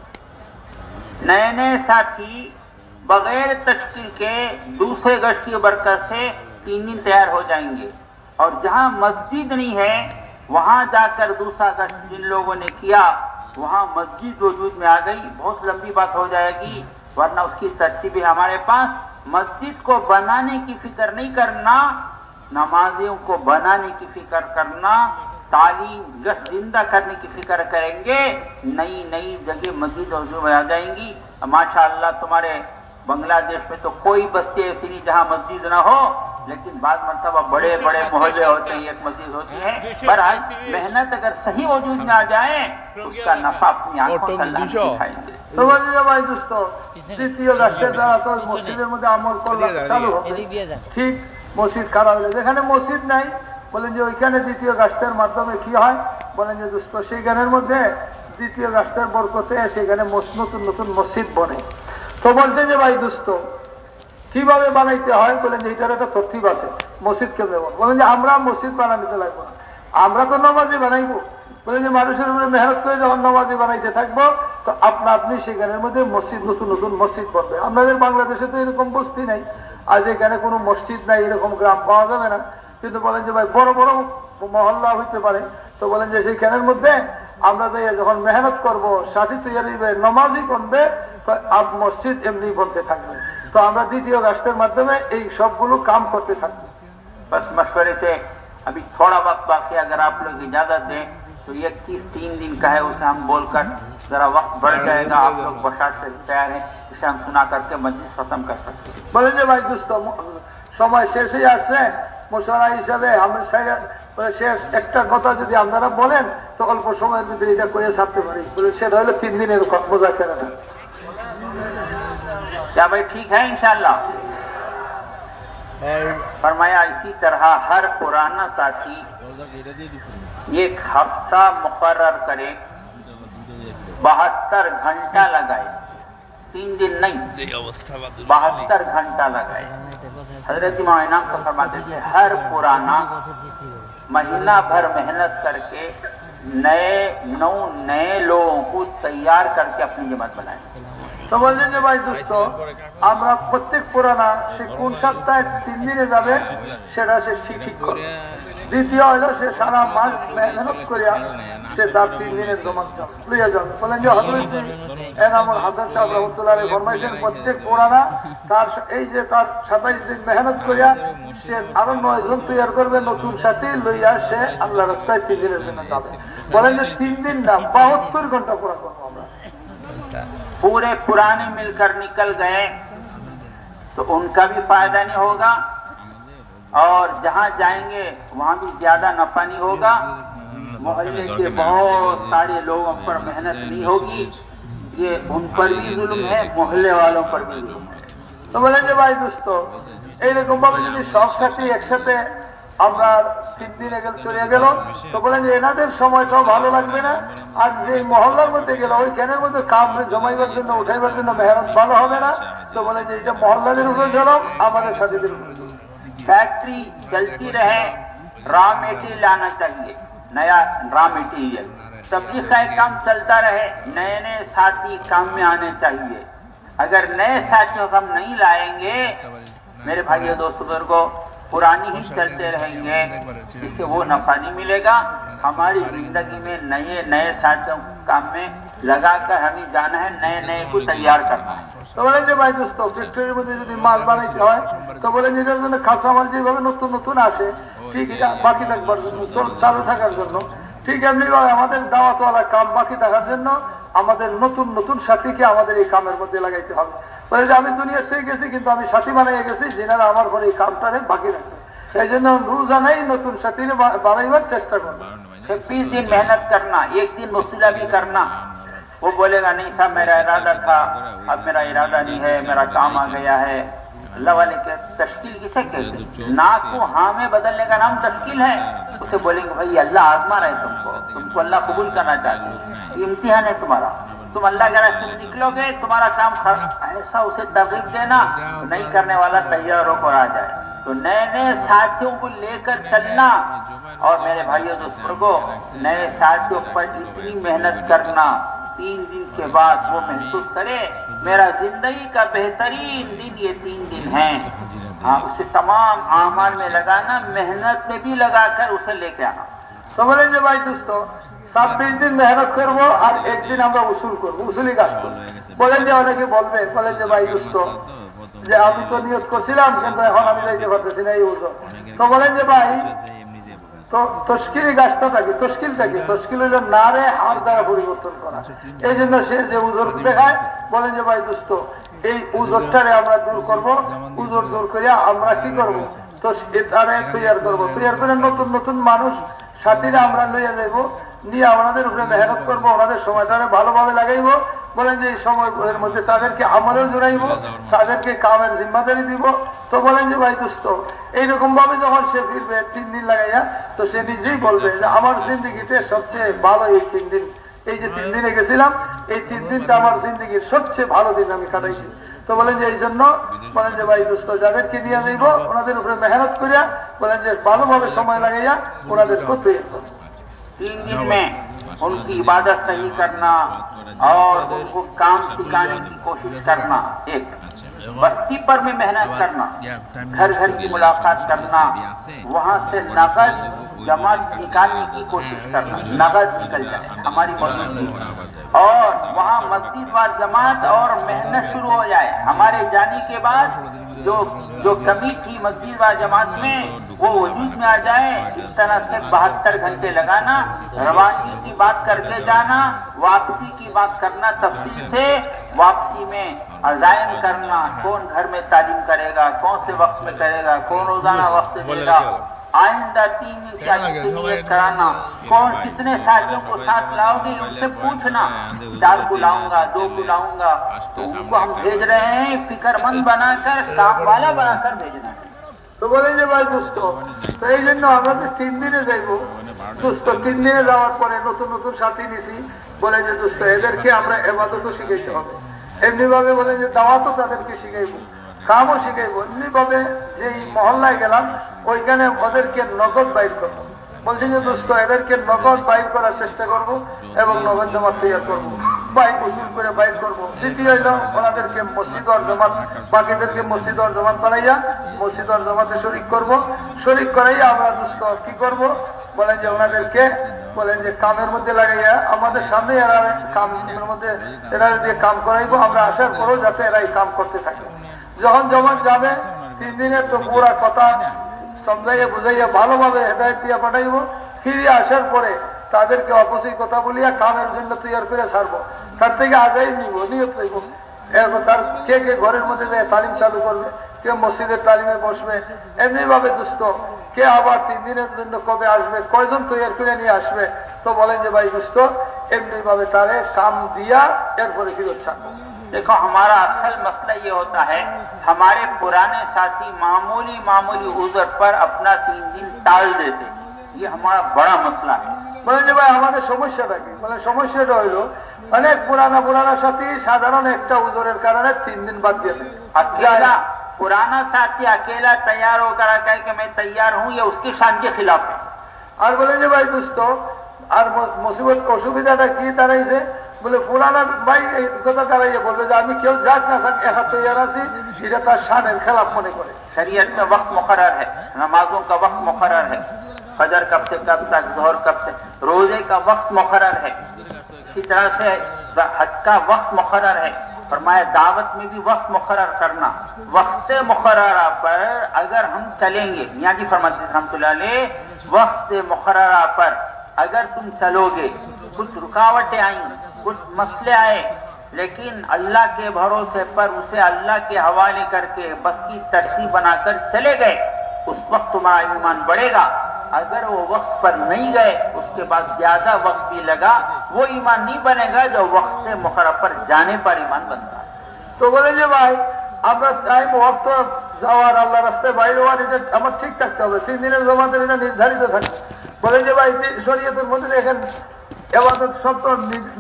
नए नए साथी बगैर तश्कील के दूसरे गश्त की बरकत से 3 दिन तैयार हो जाएंगे, और जहां मस्जिद नहीं है वहां जाकर दूसरा गश्त जिन लोगों ने किया वहां मस्जिद वजूद में आ गई। बहुत लंबी बात हो जाएगी, वरना उसकी तरतीब है हमारे पास। मस्जिद को बनाने की फिक्र नहीं करना, नमाजियों को बनाने की फिक्र करना, तालीम जिंदा करने की फिक्र करेंगे। नई नई जगह मस्जिद में आ जाएंगी। माशाअल्लाह तुम्हारे बांग्लादेश में तो कोई बस्ती ऐसी नहीं जहां मस्जिद ना हो, लेकिन बाद मरतबा बड़े बड़े मोहल्ले होते हैं, एक मस्जिद होती है। पर आज मेहनत अगर सही वजूद में आ जाए तो उसका नफा अपनी आंखों से अल्लाह दिखाएंगे।
তো বলছি যে ভাই দোস্ত, দ্বিতীয় গাছের দ্বারা তো মসজিদের মধ্যে আমল করলে চালু হবে। ঠিক মসজিদ খারাপ হলে, যেখানে মসজিদ নাই বলেন যে ওইখানে দ্বিতীয় গাছের মাধ্যমে কি হয় বলেন যে দোস্ত, সেইখানের মধ্যে দ্বিতীয় গাছের বরকতে সেখানে নতুন নতুন মসজিদ বনে। তো বলছে যে ভাই দোস্ত কিভাবে বানাইতে হয় বলেন যে এটার একটা তরতিব আছে। মসজিদ কেমন বলেন যে আমরা মসজিদ বানাইতে লাগবো না, আমরা তো নামাজি বানাইবো। বলে যে মানুষের উপরে মেহনত করে যখন নামাজি বানাইতে থাকবো তো আপনি সেখানের মধ্যে মসজিদ নতুন নতুন মসজিদ বনবে। আপনাদের বাংলাদেশে তো এরকম বস্তি নাই, আজ এখানে কোনো মসজিদ নাই, এরকম গ্রাম পাওয়া যাবে না। কিন্তু বলেন যে ভাই বড় বড় মহল্লা হইতে পারে। তো বলেন যে সেইখানের মধ্যে আমরা যাই যখন মেহনত করবো, সাথী তৈরি হবে, নমাজি বনবে, মসজিদ এমনি বনতে থাকবে। তো আমরা দ্বিতীয় গাছের মাধ্যমে এই সবগুলো কাম করতে থাকবো।
बस मशवरे से अभी थोड़ा वक्त बाकी, अगर आप लोग इजाजत दें तो ये 3 दिन का है, उसे हम बोलकर जरा वक्त बढ़ जाएगा। आप लोग बशात से तैयार हैं, इसे हम सुना करके मजलिस खत्म कर सकते हैं।
বলেন যে ভাই দোস্ত সময় শেষ হয়ে আসছে, মশারা হিসাবে আমরা শেষ একটা কথা যদি আপনারা বলেন তো অল্প সময়ের ভিতরে এটা করে ছাড়তে পারি। বলে সেটা হলো 3 দিনের মুযাকারাটা।
क्या भाई ठीक है इंशाअल्लाह? फरमाया इसी तरह हर पुराना साथी एक हफ्ता मुकर्रर करे, 72 घंटा लगाए, 3 दिन नहीं 72 घंटा लगाए। हजरत इमाम इनाम को फरमाते थे हर पुराना महीना भर मेहनत करके नए लोगों को तैयार करके अपनी जमात बनाए।
তো বলছেন যে ভাই দোস্ত আমরা প্রত্যেক পুরানা সে কোন সপ্তাহে 3 দিনে যাবে সেটা সে ঠিক করে। দ্বিতীয় হলো সে সারা মাস মেহনত করিয়া সে তার 3 দিনের জমা লইয়া যাবে। বলেন যে হযরত এনামুল হাসান সাহেব রাহমাতুল্লাহ আলাইহি ফরমাইছেন প্রত্যেক পুরানা তার এই যে তার 27 দিন মেহনত করিয়া সে আরো 9 জন তৈরি করবে, নতুন সাথী লইয়া সে আল্লাহর রাস্তায় 3 দিনের জন্য যাবে। বলেন যে 3 দিন না 72 ঘন্টা পুরা করব আমরা।
पूरे पुराने मिलकर निकल गए तो उनका भी फायदा नहीं होगा, और जहां जाएंगे वहां भी ज्यादा नफा नहीं होगा। मोहल्ले के बहुत सारे लोगों पर मेहनत नहीं होगी, ये उन पर भी जुल्म है, मोहल्ले वालों पर भी जुल्म है।
তো বলেন যে ভাই দোস্ত এইরকম ভাবে যদি সব সাথী একসাথে আমরা 3 দিন আগে চলে গেল তো বলেন যে এনাদের সময়টাও ভালো লাগবে না, আর যে মহল্লার মধ্যে গেল ওইখানের মধ্যে কাম জমাইবার জন্য উঠাইবার জন্য মেহনত ভালো হবে না। তো বলেন যে এটা মহল্লাদের উপরে গেলাম, আমাদের সাথীদের উপরে।
फैक्ट्री चलती रहे, रॉ मेटीरियल लाना चाहिए, नया रॉ मेटीरियल, तबलीग का काम चलता रहे, नए नए साथी काम में आने चाहिए। अगर नए साथियों को हम नहीं लाएंगे मेरे भाइयों दोस्तों बुजुर्गों, पुरानी ही चलते रहेंगे, इससे वो नफा नहीं मिलेगा। हमारी जिंदगी में नए नए साथियों काम में लगाकर हमें जाना है, नए नए को तैयार करना है।
তো বলেন যে ভাই দোস্ত ফ্যাক্টরির মধ্যে যদি মাল বানাইতে হয় তো বলেন এটার জন্য কাঁচা মাল যেভাবে নতুন নতুন আসে ঠিক এটা বাকি থাকবার জন্য চালু থাকার জন্য, ঠিক এমনি ভাবে আমাদের দাওয়াতওয়ালা কাম বাকি থাকার জন্য আমাদের নতুন নতুন সাথীকে আমাদের এই কামের মধ্যে লাগাইতে হবে। বলে যে আমি দুনিয়া থেকে গেছি কিন্তু আমি সাথী বানাইয়া গেছি যেনারা আমার ঘরে এই কামটারে বাকি রাখবে, সেই জন্য রোজানাই নতুন সাথী বানাইবার চেষ্টা করবো।
26 दिन मेहनत करना, एक दिन मुस्तिला भी करना। वो बोलेगा नहीं साहब मेरा इरादा था, अब मेरा इरादा नहीं है, मेरा काम आ गया है। अल्लाह वाले के तश्कील किसे कहते हैं? ना को हाँ में बदलने का नाम तश्कील है। उसे बोलेंगे भाई अल्लाह आजमा रहे तुमको अल्लाह कबूल करना चाहते हैं, इम्तिहान है तुम्हारा। तुम अल्लाह के रास्ते में निकलोगे, तुम्हारा काम ऐसा उसे तरगीब देना, नहीं करने वाला तैयार होकर आ जाए। तो नए नए साथियों को लेकर चलना, और मेरे भाइयों दोस्तों को नए साथियों पर इतनी मेहनत करना, 3 दिन के बाद वो महसूस करे मेरा जिंदगी का बेहतरीन दिन ये 3 दिन है। हाँ, उसे तमाम आमाल में लगाना, मेहनत में भी लगाकर उसे लेके आना।
तो बोले যে ভাই দোস্ত 26 দিন মেহনত করবো আর একদিন আমরা উসুল করবো, উসুলি কাজ করবো। বলেন যে অনেকে বলবে, বলেন যে ভাই দোস্ত যে আমি তো নিয়ত করছিলাম কিন্তু এখন আমি যাইতে পারতেছি না এই ওজন। তো বলেন যে ভাই তো তশকিলি গাছটা কি, তশকিলটা কি? তশকিল হলো নারে হার দ্বারা পরিবর্তন করা। এই জন্য সে যে উজর দেখায়, বলেন যে ভাই দোস্ত এই উজরটারে আমরা দূর করব, উজর দূর করিয়া আমরা কি করব? তো এটারে তৈয়ার করবো, তৈয়ার করে নতুন নতুন মানুষ সাথীরা আমরা লইয়া যাইব, নিয়ে আমাদের উপরে মেহনত করবো, ওনাদের সময়টারে ভালোভাবে লাগাইব। বলেন যে এই সময়ের মধ্যে তাদেরকে আমলেও জোড়াইব, তাদেরকে কামের জিম্মাদারি দিব। তো বলেন যে ভাই দোস্ত এইরকম ভাবে যখন সে ফিরবে 3 দিন লাগাইয়া, তো সে নিজেই বলবে যে আমার জিন্দগিতে সবচেয়ে ভালো এই 3 দিন, এই যে 3 দিনে গেছিলাম এই 3 দিনটা আমার জিন্দগির সবচেয়ে ভালো দিন আমি কাটাইছি। তো বলেন যে এই জন্য বলেন যে ভাই দোস্ত যাদেরকে নিয়ে যাইব ওনাদের উপরে মেহনত করিয়া, বলেন যে ভালোভাবে সময় লাগাইয়া ওনাদের করতে
3 दिन में उनकी इबादत सही करना और उनको काम सिखाने की कोशिश करना, एक बस्ती पर में मेहनत करना, घर घर की मुलाकात करना, वहाँ से नगद जमा निकालने की कोशिश करना, नगद निकल जाए हमारी मस्जिद, और वहाँ मस्जिद व जमात और मेहनत शुरू हो जाए। हमारे जाने के बाद जो कमी थी मस्जिद व जमात में वो वजूद में आ जाए। इस तरह से 72 घंटे लगाना, रवानगी की बात करके जाना, वापसी की बात करना, तफसील से वापसी में अजायन करना, कौन घर में तालीम करेगा, कौन से वक्त में करेगा, कौन रोजाना वक्त देगा, आइंदा 3 दिन क्या नियत कराना, कौन कितने साथियों को साथ लाओगे उनसे पूछना, 4 को लाऊंगा, 2 को लाऊंगा, तो उनको हम भेज रहे हैं फिक्रमंद बनाकर, काम वाला बनाकर भेजना है।
তো বলেন যে ভাই দোস্ত তো এই জন্য আমরা তো 3 দিনে যাইব দোস্ত। 3 দিনে যাওয়ার পরে নতুন নতুন সাথী নিছি, বলে যে দোস্ত এদেরকে আমরা ইবাদতও শিখাইতে হবে, এমনি ভাবে বলেন যে দাওয়াতও তাদেরকে শিখাইবো, কামও শিখাইবো। এমনি ভাবে যে মহল্লায় গেলাম ওইখানে ওদেরকে নগদ বাইর করবো, বলছি যে দোস্ত এদেরকে নগদ বাইর করার চেষ্টা করব এবং নগদ জমাত তৈরি করবো, বাইক উসুল করে বাইর করবো। দ্বিতীয় হইল ওনাদেরকে মসজিদ আর জমাত, বাকিদেরকে মসজিদ আর জমাত বানাইয়া মসজিদ আর জমাতে শরিক করব, শরিক করাইয়া আমরা দোস্ত কি করব? বলেন যে ওনাদেরকে বলেন যে কামের মধ্যে লাগাইয়া আমাদের সামনে এরা কামের মধ্যে এরা দিয়ে কাম করাইবো, আমরা আসার পরেও যাতে এরা এই কাম করতে থাকে। যখন জমাত যাবে 3 দিনে তো পুরা কথা সমঝাইয়া বুঝাইয়া ভালোভাবে হেদায়েত দিয়া পাঠাইব, ফিরে আসার পরে তাদেরকে অপসিক কথা বলিয়া কামের জন্য তৈরি করে ছাড়বো, তার থেকে আগাই নিব, নিয়ত লইব। এরপর তার কে কে ঘরের মধ্যে যায় তালিম চালু করবে, কে মসজিদের তালিমে বসবে, এমনি ভাবে দোস্ত কে আবার 3 দিনের জন্য কবে আসবে, কয়জন তৈরি করে নিয়ে আসবে। তো बलें যে ভাই দোস্ত এমনি ভাবে তারে কাম দিয়া এরপরে ফিরত ছাড়বো।
देखो हमारा असल मसला ये होता है, हमारे पुराने साथी मामूली मामूली उज़र पर अपना 3 दिन टाल देते, ये हमारा बड़ा मसला है।
বলেন যে ভাই আমাদের সমস্যাটা কি? বলে সমস্যাটা হইল অনেক পুরানা সাথী সাধারণ একটা উজরের কারণে 3 दिन বাদ দিয়ে দেয়।
अकेला पुराना साथी अकेला तैयार होकर कहे कि मैं तैयार हूँ, ये उसकी शान के खिलाफ है।
আর বলেন যে ভাই দোস্ত আর মুসিবত অসুবিধাটা কি দাঁড়াইছে? বলে পুরানা ভাই এই কথা দাঁড়াইয়া বলবে যে আমি কেউ যাক না থাক একা তৈয়ার আছি, এটা তার শানের খেলাফ মনে করে।
शरीयत में वक्त मुकर्रर है, नमाजों का वक्त मुकर्रर है, फजर कब से कब तक, जोहर कब से, रोजे का वक्त मुकर्रर है, इसी तरह से हज का वक्त मुकर्रर है। फरमाया दावत में भी वक्त मुकर्रर करना, वक्त मुकर्ररा पर अगर हम चलेंगे, मियां जी फरमाते रहमतुल्लाह अलैह, वक्त मुकर्ररा पर अगर तुम चलोगे, कुछ रुकावटें आई, कुछ मसले आए, लेकिन अल्लाह के भरोसे पर उसे अल्लाह के हवाले करके बस की तरतीब बनाकर चले गए, उस वक्त तुम्हारा ईमान बढ़ेगा। अगर वो वक्त पर नहीं गए, उसके बाद ज्यादा वक्त भी लगा, वो ईमान नहीं बनेगा जो वक्त से मुकर्रर पर जाने पर ईमान बनता है।
তো বলেন যে ভাই আমরা টাইম ওয়াক্ত যাওয়ার আল্লাহ রাস্তায় বাইরে হওয়ার এটা আমার ঠিক থাকতে হবে, 3 দিনের জমাতের এটা নির্ধারিত থাকে। বলেন যে ভাই শরীয়তের মধ্যে দেখেন এবাদত সব তো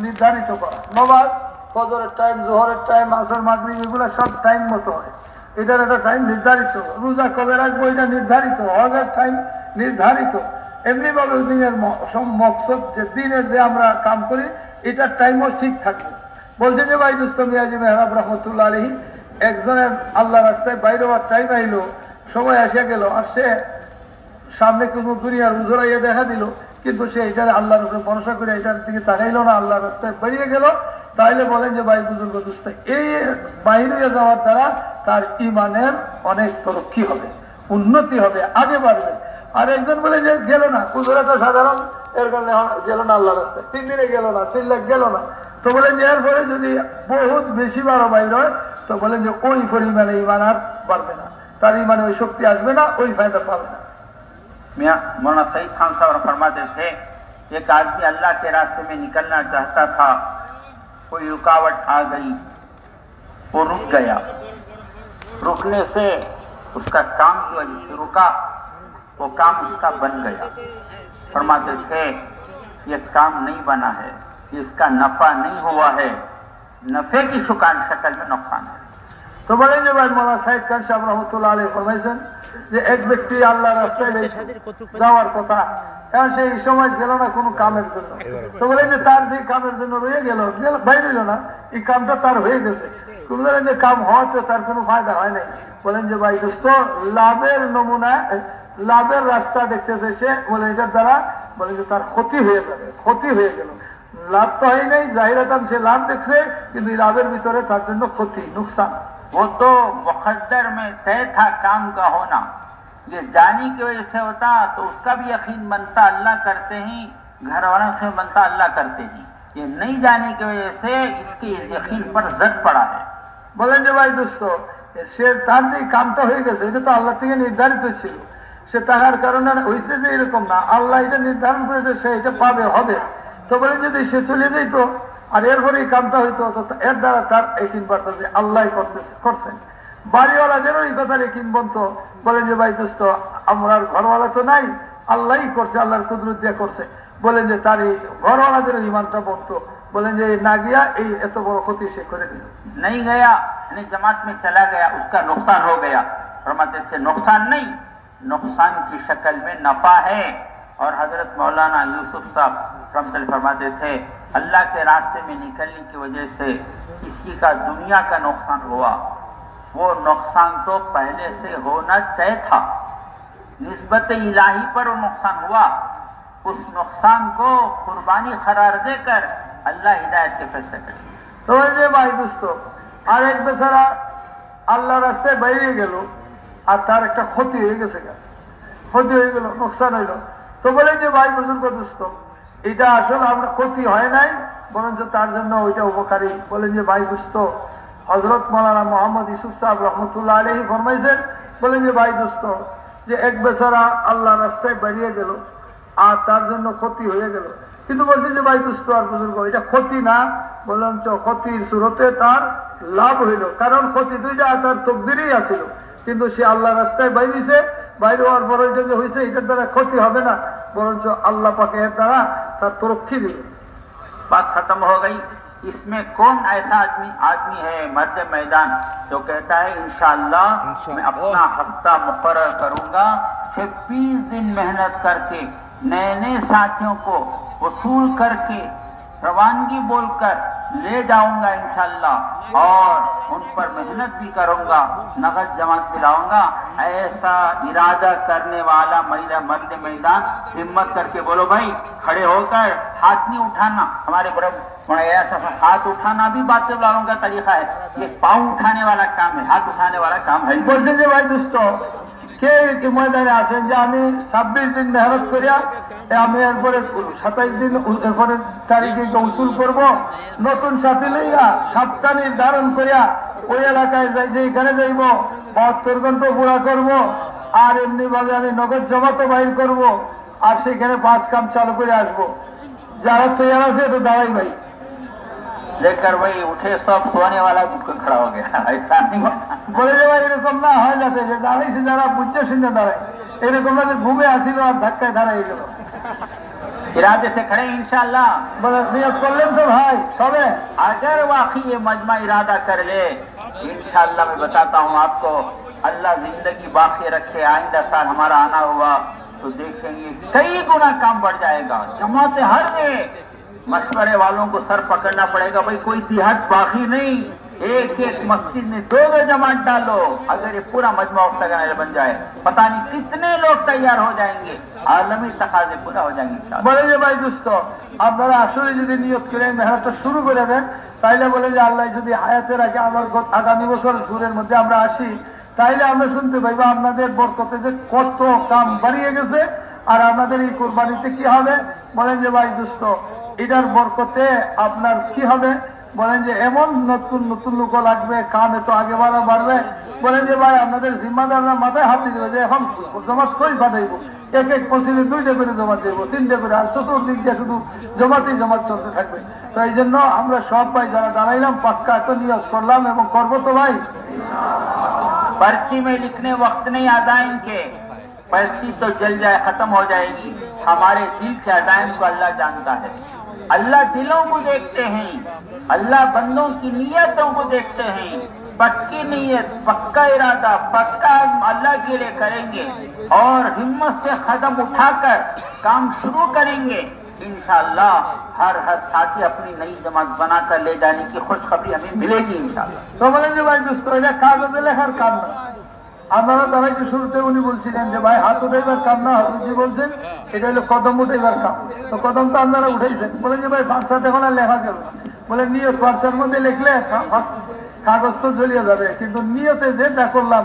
নির্ধারিত করা, নামাজ ফজরের টাইম, জোহরের টাইম, আসর, মাগরিব এগুলো সব টাইম মতো হয়, এটার একটা টাইম নির্ধারিত। রোজা কবে রাখবো এটা নির্ধারিত, হজের টাইম নির্ধারিত। এমনিভাবে দিনের মকসদ যে দিনের যে আমরা কাম করি এটার টাইমও ঠিক থাকবে। বলছে যে ভাই দুস্ত মিয়াজি মেহরাব রহমতুল্লাহ আলহী একজনের আল্লাহ রাস্তায় বাইরে হওয়ার টাইম আইলো, সময় আসিয়া গেল, আর সে সামনে কোনো দুনিয়ার উজরাইয়া দেখা দিল, কিন্তু সে এটার আল্লাহর উপরে ভরসা করে এটার দিকে তাকাইল না, আল্লাহ রাস্তায় বেরিয়ে গেল। তাইলে বলেন যে ভাই বুজুর্গ দুস্ত, এই বাইরে যাওয়ার দ্বারা তার ইমানের অনেক তরক্কি হবে, উন্নতি হবে, আগে বাড়বে। আর একজন বলে যে গেল না, কুজরাটা সাধারণ, এর কারণে গেল না আল্লাহ রাস্তায়, 3 দিনে গেল না, 3 লাখ গেল না, তো বলেন যে এরপরে যদি বহুত বেশি বারো বাইর হয় তো বলেন যে ওই পরিমাণে ইমান আর বাড়বে না, তার ইমানে ওই শক্তি আসবে না, ওই ফায়দা পাবে না।
मियां मौलाना सईद खान साहब फरमाते थे, एक आदमी अल्लाह के रास्ते में निकलना चाहता था, कोई रुकावट आ गई, वो रुक गया, रुकने से उसका काम की वजह से रुका, वो काम उसका बन गया। फरमाते थे ये काम नहीं बना है, इसका नफा नहीं हुआ है, नफे की शक्ल में नुकसान है।
তো বলেন যে ভাই মৌলানা সাইদ খান সাহেব রহমতুল্লাহ আলাইহি ফরমাইছেন যে এক ব্যক্তি আল্লাহ রাস্তায় যাওয়ার কথা, কারণ সে এই সময় গেল না কোনো কামের জন্য, তো বলেন যে তার যে কামের জন্য রয়ে গেল, বাইরে হইল না, এই কামটা তার হয়ে গেছে, বলেন যে কাম হওয়াতে তার কোনো ফায়দা হয় নাই। বলেন যে ভাই দোস্ত, লাভের নমুনা, লাভের রাস্তা দেখতেছে সে, বলে এটার দ্বারা বলে যে তার ক্ষতি হয়ে যাবে, ক্ষতি হয়ে গেল, লাভ তো হয় নাই, জাহিরাতান সে লাভ দেখছে, কিন্তু লাভের ভিতরে তার জন্য ক্ষতি, নুকসান।
वो तो मुकद्दर में तय था काम का होना, ये जानी की वजह से होता तो उसका भी यकीन बनता अल्लाह करते ही, घर वालों से बनता अल्लाह करते ही, ये नहीं जाने की वजह से इसके यकीन पर जद पड़ा है।
বলেন যে ভাই দোস্ত, সে তার যে কামটা হয়ে গেছে এটা তো আল্লাহ থেকে নির্ধারিত ছিল, সে তাহার কারণে হয়েছে যে এরকম না, আল্লাহ এটা নির্ধারণ করেছে সে এটা পাবে, হবে। তো বলেন যদি সে চলে যেত আর এরপরে এই কামটা হইতো, এর দ্বারা তার একিন বাড়তো যে আল্লাহ করছেন। বাড়িওয়ালাদেরও এই কথা একিন বলতো, বলেন যে ভাই দোস্ত আমার ঘরওয়ালা তো নাই, আল্লাহই করছে, আল্লাহর কুদরত দিয়ে করছে। বলেন যে তার এই ঘরওয়ালাদেরও ইমানটা বলতো, বলেন যে না গিয়া এই এত বড় ক্ষতি সে করে দিল।
नहीं गया यानी जमात में चला गया, उसका नुकसान हो गया। फरमाते थे नुकसान नहीं, नुकसान की शक्ल में नफा है। और हजरत मौलाना यूसुफ साहब रहमतुल्लाह फरमाते थे, अल्लाह के रास्ते में निकलने की वजह से किसी का दुनिया का नुकसान हुआ, वो नुकसान तो पहले से होना तय था, निस्बत इलाही पर वो नुकसान हुआ, उस नुकसान को कुर्बानी करार देकर अल्लाह हिदायत के फैसले करे।
তো যে ভাই দোস্ত আর এক বেচারা আল্লাহ রাস্তায় বাইরে গেল আর তার একটা ক্ষতি হয়ে গেছে, ক্ষতি হয়ে গেল, নোকসান হইল। তো বলেন যে ভাই বুজুর্গ দোস্ত এটা আসলে আমরা ক্ষতি হয় নাই, বরঞ্চ তার জন্য ওইটা উপকারী। বলেন যে ভাই দোস্ত হজরত মৌলানা মোহাম্মদ ইউসুফ সাহেব রহমতুল্লাহ আলাইহি ফরমাইছেন, বলেন যে ভাই দোস্ত যে এক বেচারা আল্লাহ রাস্তায় বেরিয়ে গেল আর তার জন্য ক্ষতি হয়ে গেল, কিন্তু বলছে যে ভাই দোস্ত আর বুজুর্গ এটা ক্ষতি না, বরঞ্চ ক্ষতির সুরতে তার লাভ হইল, কারণ ক্ষতি দুইটা তার তকদিরেই আসিল, কিন্তু সে আল্লাহ রাস্তায় বাইরেছে, বাইরে হওয়ার পর ওইটা যে হয়েছে এটার দ্বারা ক্ষতি হবে না, বরঞ্চ আল্লাহ পাকে এর দ্বারা তার তরক্ষী দিবে।
बात खत्म हो गई। इसमें कौन ऐसा आदमी है मर्द मैदान जो कहता है इंशाअल्लाह मैं अपना हफ्ता मुकर्रर करूंगा, 26 दिन मेहनत करके नए नए साथियों को वसूल करके रवानगी बोलकर ले जाऊंगा इंशाअल्लाह, और उन पर मेहनत भी करूंगा, नगद जमा दिलाऊंगा। ऐसा इरादा करने वाला महिला मर्द मैदान हिम्मत करके बोलो भाई, खड़े होकर हाथ नहीं उठाना, हमारे ऐसा हाथ उठाना भी बातें वालों का तरीका है, ये पाँव उठाने वाला काम है, हाथ उठाने वाला काम है।
বলছেন যে ভাই দোস্ত কে ময়দানে আছেন যে আমি 26 দিন মেহনত করিয়া আমি এরপরে 27 দিন এরপরে তারিখে উসুল করব, নতুন সাথী লইয়া সপ্তাহ নির্ধারণ করিয়া ওই এলাকায় যাই, যেখানে যাইব 72 ঘন্টা পুরা করব, আর এমনি ভাবে আমি নগদ জমাতো বাইর করব, আর সেখানে 5 কাম চালু করে আসবো। যারা তৈরি আছে একটু দাঁড়াই ভাই।
लेकर वही उठे सब, सोने वाला बिल्कुल खड़ा हो गया, ऐसा नहीं होता।
বলে যে ভাই এরকম না হয় যাতে যে দাঁড়াইছে যারা বুঝছে শুনে দাঁড়ায়, এরকম না যে ঘুমে আসিল আর ধাক্কায় দাঁড়াই গেল।
इरादे से खड़े हैं इंशाअल्लाह।
বলে নিয়ত করলেন তো ভাই সবে?
अगर वाकई ये मजमा इरादा कर ले इंशाअल्लाह मैं बताता हूँ आपको, अल्लाह जिंदगी बाकी रखे, आइंदा साल हमारा आना हुआ तो देखेंगे कई गुना काम बढ़ जाएगा। जमा से हर मशवरे वालों को सर पकड़ना पड़ेगा, भाई कोई तिहाद बाकी नहीं, एक एक मस्जिद में 2 जमात डालो। अगर ये पूरा मजमा वक्त बन जाए पता नहीं कितने लोग तैयार हो जाएंगे, आलमी तकाजे पूरा हो जाएंगे इंशाअल्लाह।
বলে যে ভাই দোস্ত আপনারা আসলে যদি নিয়ত করে মেহনতটা শুরু করে দেন তাইলে বলে যে আল্লাহ যদি হায়াতে রাখে আমার আগামী বছর জুনের মধ্যে আমরা আসি, তাইলে আমরা শুনতে পাইবো আপনাদের বরকতে যে কত কাম বাড়িয়ে গেছে আর আপনাদের এই কোরবানিতে কি হবে। বলেন যে ভাই দোস্ত এটার বরকতে আপনার কি হবে? বলেন যে এমন নতুন নতুন লোক লাগবে, কাম এত আগে বাড়বে। বলেন যে ভাই আপনাদের জিম্মাদাররা মাথায় হাত দিয়ে দেবে যে এখন জমাত কই পাঠাইবো, এক এক মসজিদে 2টা করে জমাত দেবো, 3টা করে, আর চতুর্দিক দিয়ে শুধু জমাতেই জমাত চলতে থাকবে। তো এই জন্য আমরা সব ভাই যারা দাঁড়াইলাম পাক্কা এত নিয়ত করলাম এবং করবো তো ভাই।
पर्ची में लिखने वक्त नहीं अजाइन के, पर्ची तो जल जाए खत्म हो जाएगी, हमारे दिल के अजाइन को अल्लाह जानता है। अल्लाह दिलों को देखते हैं, अल्लाह बंदों की नीयतों को देखते हैं। पक्की नीयत, पक्का इरादा, पक्का अल्लाह के लिए करेंगे और हिम्मत से कदम उठाकर काम शुरू करेंगे इंशाअल्लाह हर साथी अपनी नई जमात बनाकर ले जाने की खुशखबरी हमें मिलेगी इंशाअल्लाह।
তো বলেন যে ভাই দোস্ত এটা কাগজে লেখার কাম না। আপনারা দাঁড়াইতে শুরুতে উনি বলছিলেন যে ভাই হাত উঠাইবার কাম না, হুজুরজি বলছেন এটা হলো কদম উঠাইবার কাম। তো কদম তো আপনারা উঠাইছেন। বলেন যে ভাই পাঁচসাতে এখন আর লেখা যাবে না। বলে নিয়ত পাঁচসার মধ্যে লিখলে কাগজ তো জ্বলিয়ে যাবে, কিন্তু নিয়তে যেটা করলাম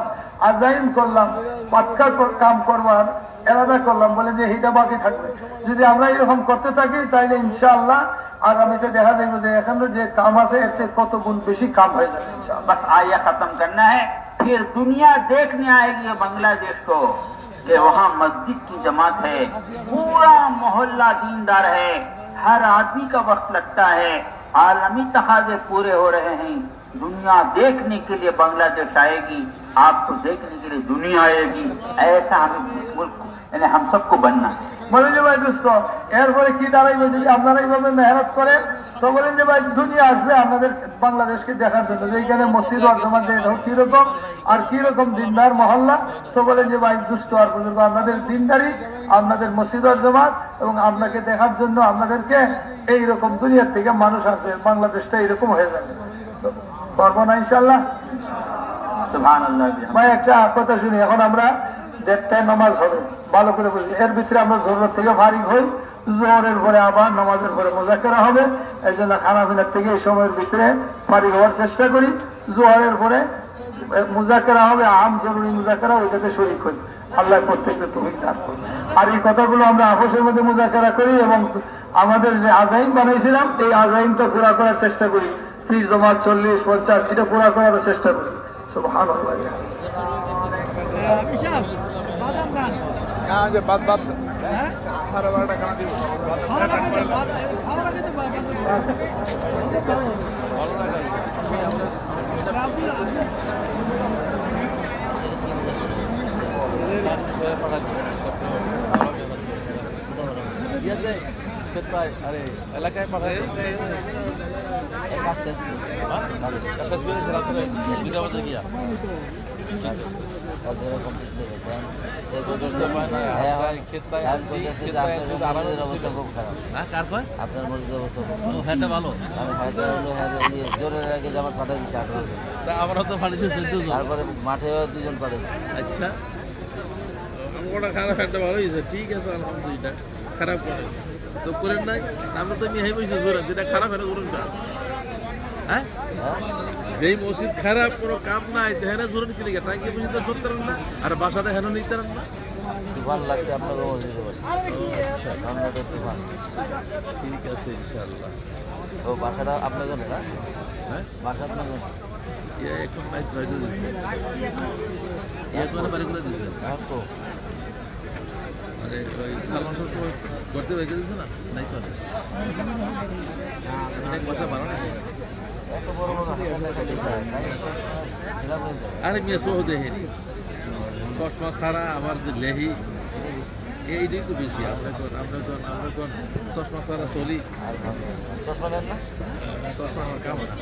আজাইম করলাম, পাক্কা কাম করবার এরাদা করলাম, বলে যে এটা বাকি থাকবে। যদি আমরা এরকম করতে থাকি তাইলে ইনশাআল্লাহ আগামীতে দেখা যাবে যে এখানে যে কাম আছে এর চেয়ে কত গুণ বেশি কাম হয়ে যাবে ইনশাআল্লাহ।
बस आया खत्म करना है, फिर दुनिया देखने आएगी बांग्लादेश को कि वहाँ मस्जिद की जमात है, पूरा मोहल्ला दीनदार है, हर आदमी का वक्त लगता है, आलमी तकाजे पूरे हो रहे हैं। दुनिया देखने के लिए बांग्लादेश आएगी, आपको देखने के लिए दुनिया आएगी। ऐसा हमें इस मुल्क को यानी हम सबको बनना है।
বলেন যে ভাই দোস্ত এরপরে কি দাঁড়াইবে যদি আপনারা এইভাবে মেহনত করেন? তো বলেন যে ভাই দুনিয়া আসবে আপনাদের বাংলাদেশকে দেখার জন্য যে এখানে মসজিদ আর জমাত কিরকম আর কিরকম দিনদার মহল্লা। তো বলেন যে ভাই দুস্থ আর বুজুর্গ আপনাদের দিনদারি, আপনাদের মসজিদ আর জমাত এবং আপনাকে দেখার জন্য আপনাদেরকে এইরকম দুনিয়ার থেকে মানুষ আসবে, বাংলাদেশটা এইরকম হয়ে যাবে। পারবো না ইনশাল্লাহ?
সুবহানাল্লাহ।
ভাই একটা কথা শুনি, এখন আমরা 1:30টায় নামাজ হবে, ভালো করে বুঝি। এর ভিতরে আমরা জোহরের থেকে ফারিগ হই, জোহরের পরে আবার নামাজের পরে মুযাক্কারা হবে। এই জন্য খানাপিনার থেকে এই সময়ের ভিতরে ফারিগ হওয়ার চেষ্টা করি। জোহরের পরে মুযাক্কারা হবে, আম জরুরি মুযাক্কারা, ওইটাতে শরীক হই। আল্লাহ প্রত্যেককে তৌফিক দান করুন। আর এই কথাগুলো আমরা আপসের মধ্যে মুযাক্কারা করি এবং আমাদের যে আযাইন বানাইছিলাম এই আযাইনটা পুরা করার চেষ্টা করি। 30 জমাত 40 50 এটা পুরা করার চেষ্টা করি। সুবহানাল্লাহ।
বাদ সাড়ে 12টা খানা দিব। আরে এলাকায় পাঠাই গিয়া
আপনার মসজিদের অবস্থা ভালো, জোরের আগে জামাত পাঠাই দিচ্ছে 18 জন,
আমরা তো পাঠিয়েছি
তারপরে মাঠে 2 জন পাঠাইছে।
আচ্ছা ওটা খারাপ একটা ভালো হয়েছে, ঠিক আছে আলহামদুলিল্লাহ। খারাপ করে তো করেন নাই, আমরা তো মিহাই বসে জোরে যেটা খারাপ এটা জোরেন না। হ্যাঁ যেই মসজিদ খারাপ কোনো কাম নাই হেন জোরেন কি লিখে টাঙ্কি বুঝি তো চলতে না, আর বাসাটা হেন নিতে না।
তুফান লাগছে আপনাকে মসজিদে বলে, ঠান্ডাতে তুফান।
ঠিক আছে ইনশাআল্লাহ।
ও বাসাটা আপনার জন্য না?
হ্যাঁ
বাসা আপনার জন্য
এখন নাই ধরে দিচ্ছে বাড়ি করে দিচ্ছে।
হ্যাঁ তো
মানে ওই সালমান শাহ তো করতে রেখে দিচ্ছে না, নাই তো অনেক কথা বাড়ানো।
এত বড় বড়
আরে মিয়া সহ দেহেনি চশমা ছাড়া আমার যে লেহি এইটাই তো বেশি আমরা কোন চশমা ছাড়া চলি
আর চশমা নেন না
চশমা আমার কাম হয় না।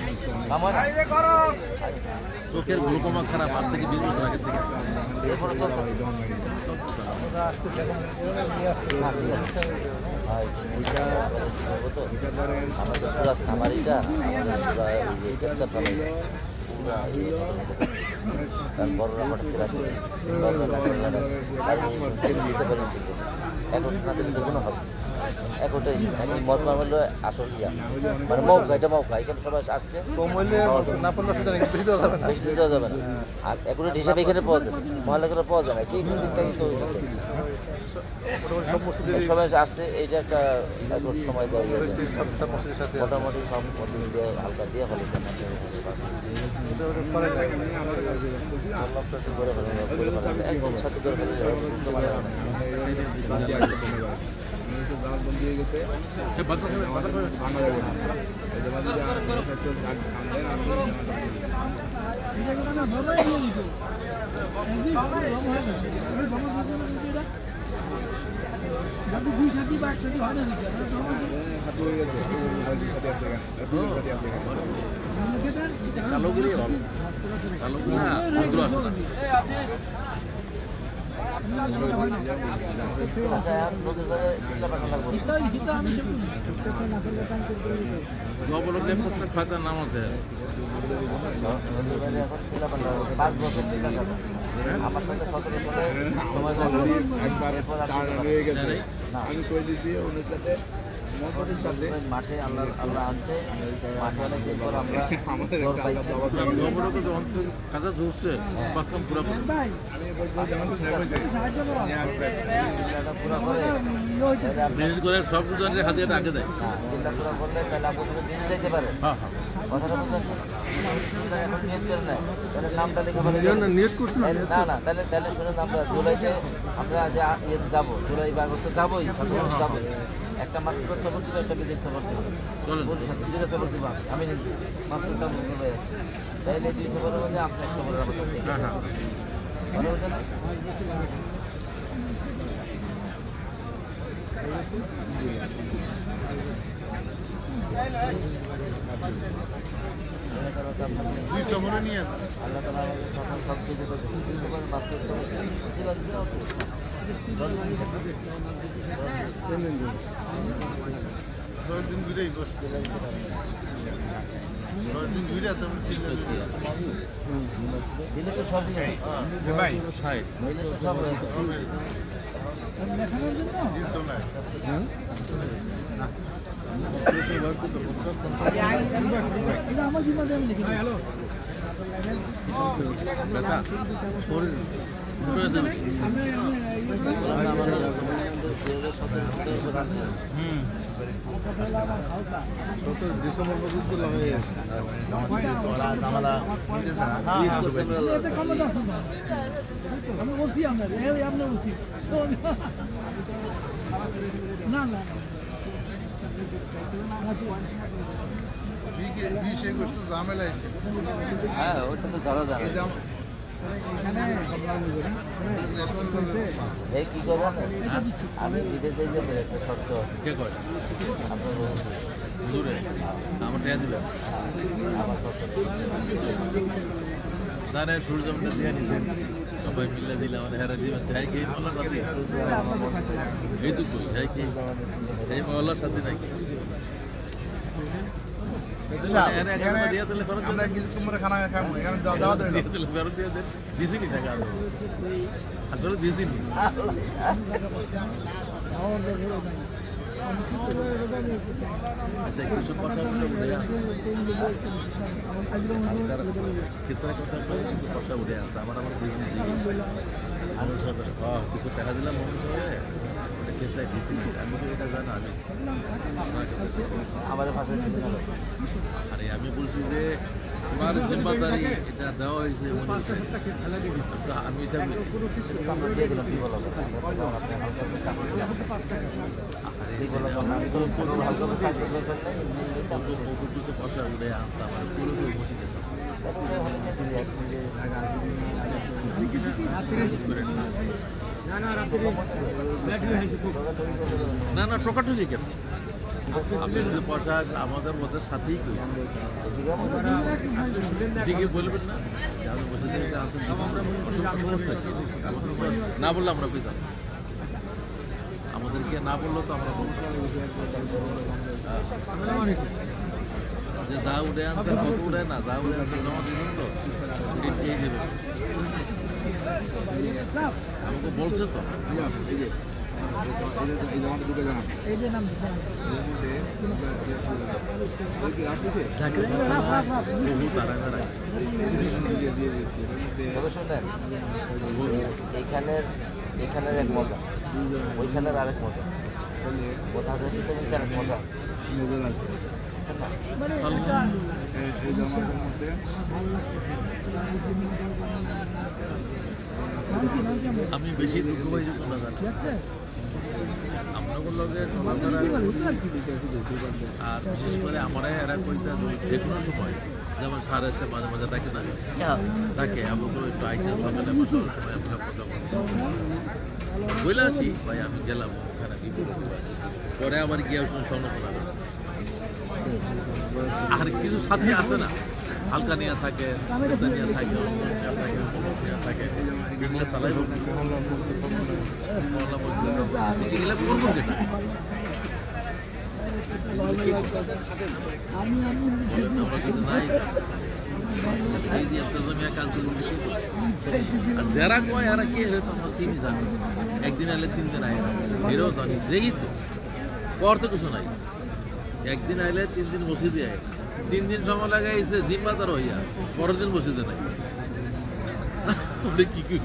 আমার
চোখের গ্লুকোমা খারাপ আজ থেকে 20 বছর আগের থেকে
এরপরে চলতেছে না, ঠিক আছে। ভাই, ওইটা বলবো তো, আমাদের পুরা সামারিটা আমাদের পুরা এই যে ক্যাপচার সামারিটা পুরা এই তার বড়রা হঠাৎ করে আসে এখন তাদের কোনো হবে এখনটা এখন মজমা হলো আসল ইয়া মানে মৌকা এটা মৌকা এখানে সবাই আসছে বেশি দেওয়া যাবে না আর এখন হিসাবে এখানে পাওয়া যাবে মহল্লা পাওয়া যায় না কি কিন্তু সবাই আসছে এইটা একটা এখন সময় দেওয়া মোটামুটি সব মধ্যে দিয়ে হালকা দিয়ে ফেলেছে একদম সাথে করে ফেলে
কালোগুলি ভালো কালোগুলি আগ্রহ আছে না নবলকে প্রত্যেক খাতার নাম আছে
আমার সাথে 17 সালে
আমি কই দিছি ওনার সাথে
মাঠে আল্লাহ আনছে মাঠে অনেকদিন পর আমরা জোর পাইছি
নবলকে যখন খাতা ধরছে পাঁচকাম পুরো
পুরা করে
বিশেষ করে সব দুজনের হাতে আগে দেয়
চিন্তা পুরা করলে তাহলে আমরা জিনিস দিতে পারে
হ্যাঁ
কথাটা বুঝলেন এখন নিয়ত করে নাই তাহলে নামটা লিখে বলে না না তাহলে শুনুন আমরা জুলাইতে আমরা যে ইয়েতে যাবো জুলাই বা আগস্টে যাবোই যাবো একটা মাস্টার সবর দিব একটা বিদেশ সবর দিব দুইটা সবর দিব আমি মাস্টারটা বলতে তাহলে 2 সবরের মধ্যে আপনি 1 সবরের মধ্যে
হ্যাঁ হ্যাঁ
ভালো হতো না আল্লাহ তাআলা আমাদের সকল সব কিছু করে 2 সবরের মাস্টার দিলে তো সব দিলে তো সব
ব্যথা শরীর দুটো আছে
ডিসেম্বর পর্যন্ত হয়ে গেছে
আমি বলছি আপনার আপনার বলছি না না
হ্যাঁ ওটা তো ধরা যায় না এই কি করবো আমি বিদেশে যেতে একটা শর্ত আছে
কে কয়
আপনার
দূরে আমার টেয়া দিবে
আমার শর্ত
তারে সূর্যমটা দিয়ে নিছেন সবাই মিলে দিলে আমাদের হেরা দিবেন তাই কি মহল্লার সাথে এইটুকু তাই কি এই মহল্লার সাথে নাকি আসলে দিয়েছিনি আচ্ছা কিছু কথা বলে ক্ষেত্রে কথা কিছু কথা উঠে আসছে আমার কিছু টাকা দিলাম ক্ষেত্রে আমি তো এটা জানা আমি
আমাদের ভাষায় কিছু হলো
আরে আমি বলছি যে তোমার জিম্মাদারি এটা দেওয়া হয়েছে আমি হিসাবে
আমরা দিয়ে দিলাম কি বলো
কিছু পয়সা উঠে আসছে আমার পুরো মসজিদে না না টোকাটু যে কেন আপনি যদি পোশাক আমাদের মধ্যে সাথেই করি ঠিকই বলবেন না যে আপনি বসে থেকে আছেন না বললে আমরা কইতাম আমাদেরকে না বললো তো আমরা যে যা উঠে আনছে কত উঠে না যা উঠে আনছে জমা দিবেন তো দিয়ে দেবেন আমাকে বলছে তো
এখানের এক মজা ওইখানের আরেক মজা কোথা থেকে আরেক মজা
আমি বেশি দুঃখ পাইছি কোনটা জানি আপনাদের লগে চলাফেরা আর বিশেষ করে আমারা এরা কইতা যে কোনো সময় যেমন স্যার এসে মাঝে মাঝে ডাকে না ডাকে আমাকে একটু আইসে সকালে সময় আমরা কথা বলে আসি ভাই আমি গেলাম ওখানে পরে আবার গিয়ে সমালোচনা আর কিছু সাথে আসে না হালকা নিয়ে থাকে নিয়ে থাকে থাকে এগুলো চালাই এগুলো করবো যেটা আমরা কিন্তু নাই এই যে এন্তজামিয়া কাজগুলো আর যারা কয় এরা কে হলে আমরা চিনি জানি একদিন আইলে 3 দিন আয় এরাও জানি দেখি তো পর তো কিছু নাই একদিন আইলে 3 দিন মসজিদে আয় 3 দিন সময় লাগাইছে জিম্মাদার হইয়া পরের দিন মসজিদে নাই কি কি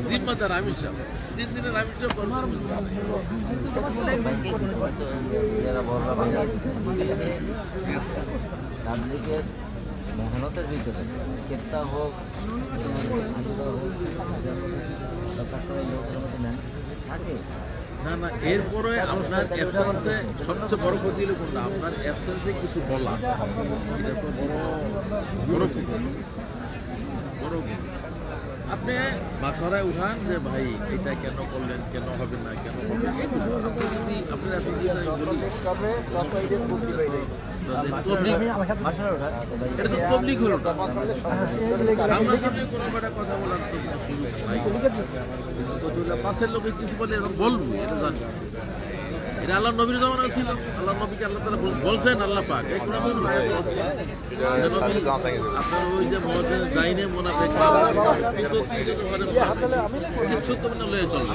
জিম্মাদার আমি সব 3 দিনের আমি সব
পাবলিকের মেহনতের ভিতরে কেতা হোক থাকে
না না এরপরে আপনার অ্যাবসেন্সে সবচেয়ে বড় ক্ষতি হলো কোনটা আপনার অ্যাবসেন্সে কিছু বলা এটা তো বড় বড় আপনি বাসরায় উঠান যে ভাই এটা কেন করলেন কেন হবে না কেন হবে আপনার এটা তো পাবলিক হলো সামনাসামনি কোনো একটা কথা বলার তো পাশের লোকে কিছু বলে বলবো এটা জানি এটা আল্লাহ নবীর জমানা ছিল আল্লাহ নবীকে আল্লাহ তাআলা বলছেন আল্লাহ পাক আপনার ওই যে মহাজের গাইনে মুনাফিক কিছু তো মানে লয়ে চলবে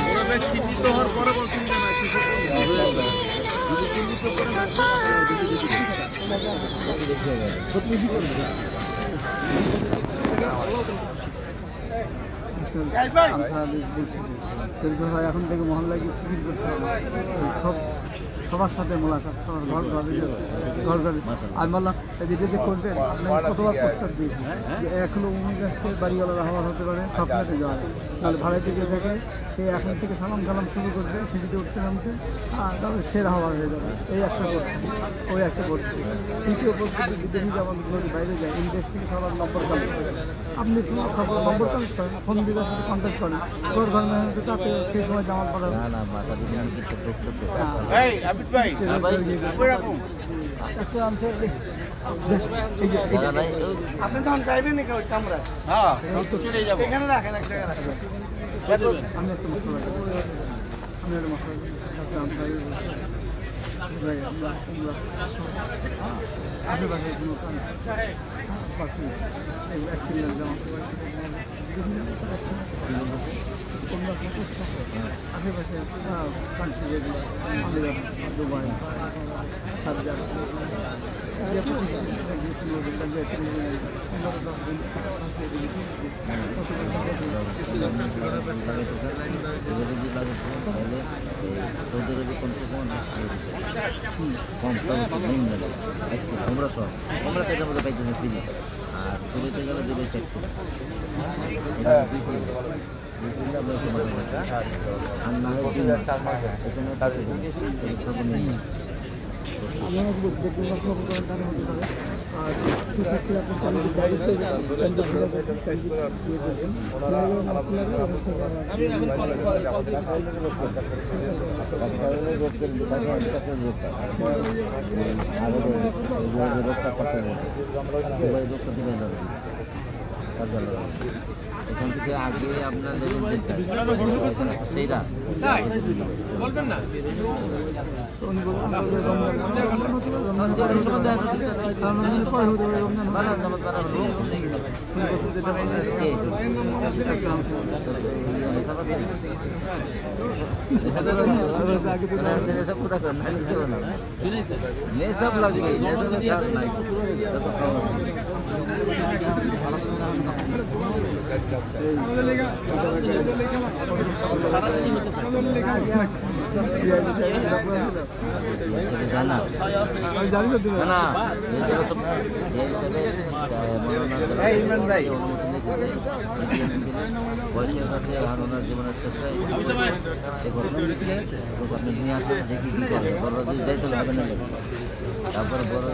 মুনাফিক চিহ্নিত হওয়ার পরে বলছেন যে না কিছু যদি চিহ্নিত করে না
এখন থেকে মহল্লায় গিয়ে ফিকির করতে হবে সব সবার সাথে মোলাকাত সবার ঘর ঘরে আমি বললাম যেটা যে করবেন আপনাকে কতবার প্রস্তাব দিয়েছি যে এখনো উনি কাছে বাড়িওয়ালারা হওয়ার হতে পারে স্বপ্নাতে যাওয়া নাহলে ভাড়াতে গিয়ে থাকে সে এখন থেকে সালাম কালাম শুরু করবে সিঁড়িতে উঠতে নামতে আর তাহলে সেরা হওয়ার হয়ে যাবে এই একটা করছে ওই একটা করছে তৃতীয় পদ্ধতি বিদেশি যেমন বাইরে যায় ইন্ডেক্স থেকে সবার নম্বর কালেক্ট করে আপনি নম্বর কালেক্ট করেন ফোন দিদের সাথে কন্ট্যাক্ট করেন তোর ঘর মেহনতে তাতে সেই সময় জামাত পড়ার আপনি তখন চাইবেন নাকি ওই কামরা হ্যাঁ চলে যাবো এখানে রাখেন এক জায়গায় রাখেন আমি একটা মশলা আমি একটা মশলা আশেপাশে কোনো পাখি অ্যাক্সিডেন্ট যেমন আশেপাশে কান্ট্রি যেগুলো আমিরাত দুবাই সার্জার
তোমরা সব তোমরা টাকার মধ্যে পাইতেছেন ফ্রি আর চলেতে গেলে দুটো ট্যাক্সি আর না হয় 4 মাস এখানে
আমরা দেখতে খবর করেন তার মধ্যে করে আর কিছু আপনার গাড়িতে
এখন কিছু আগে আপনার সেইটা বলবেন না सब लग गई জানা না বয়সের কাছে আর ওনার জীবনের শেষ হয় আপনি নিয়ে আসেন দেখি কি করে বড় যদি যাইতে হবে না তারপরে বড়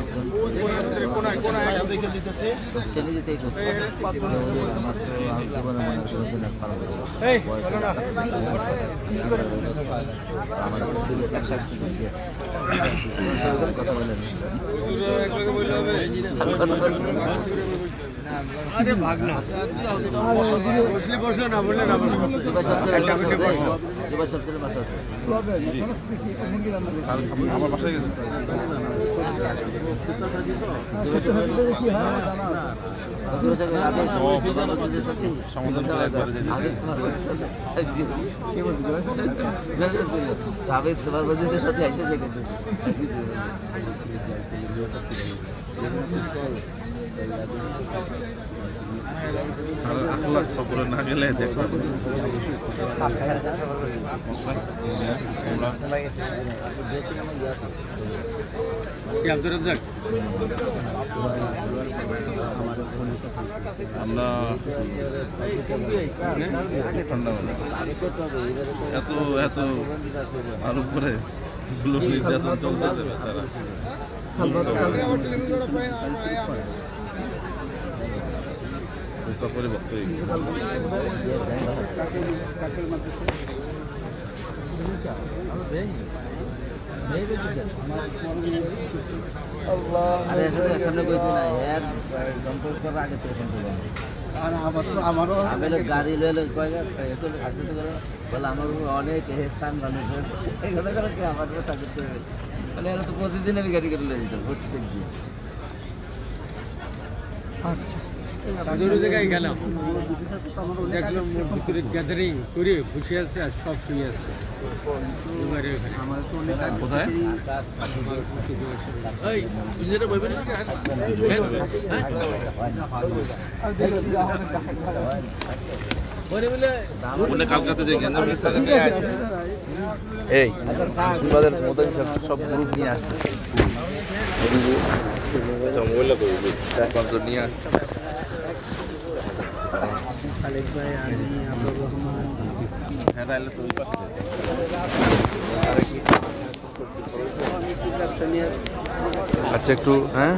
ছেলে দিতেই করতে আমার তো জীবনে মনে হচ্ছে আমার কথা বলেন अरे भागना बसलो ना बोले ना
আমার বাসায় গেছে আখলাক সফরে না গেলে দেখো আমরা ঠান্ডা এত এত আর উপরে জুলুম নির্যাতন চলতেছে বেচারা সফরে ভক্ত হয়ে গেছে
গাড়ি লইলে বলে আমার অনেক স্থান মানুষের আমার মানে তো প্রতিদিন আমি গাড়ি গাড়ি লয়ে যেতাম প্রত্যেক দিন।
আচ্ছা
জরুরি জায়গায় গেলাম দেখলাম ভিতরে গ্যাদারিং করে বসে আছে আর সব শুয়ে আছে
কোথায় কালকাতে যে এই সুবাদের মোদাই সব গ্রুপ নিয়ে আসছে মহিলা করি নিয়ে আসছে আচ্ছা একটু হ্যাঁ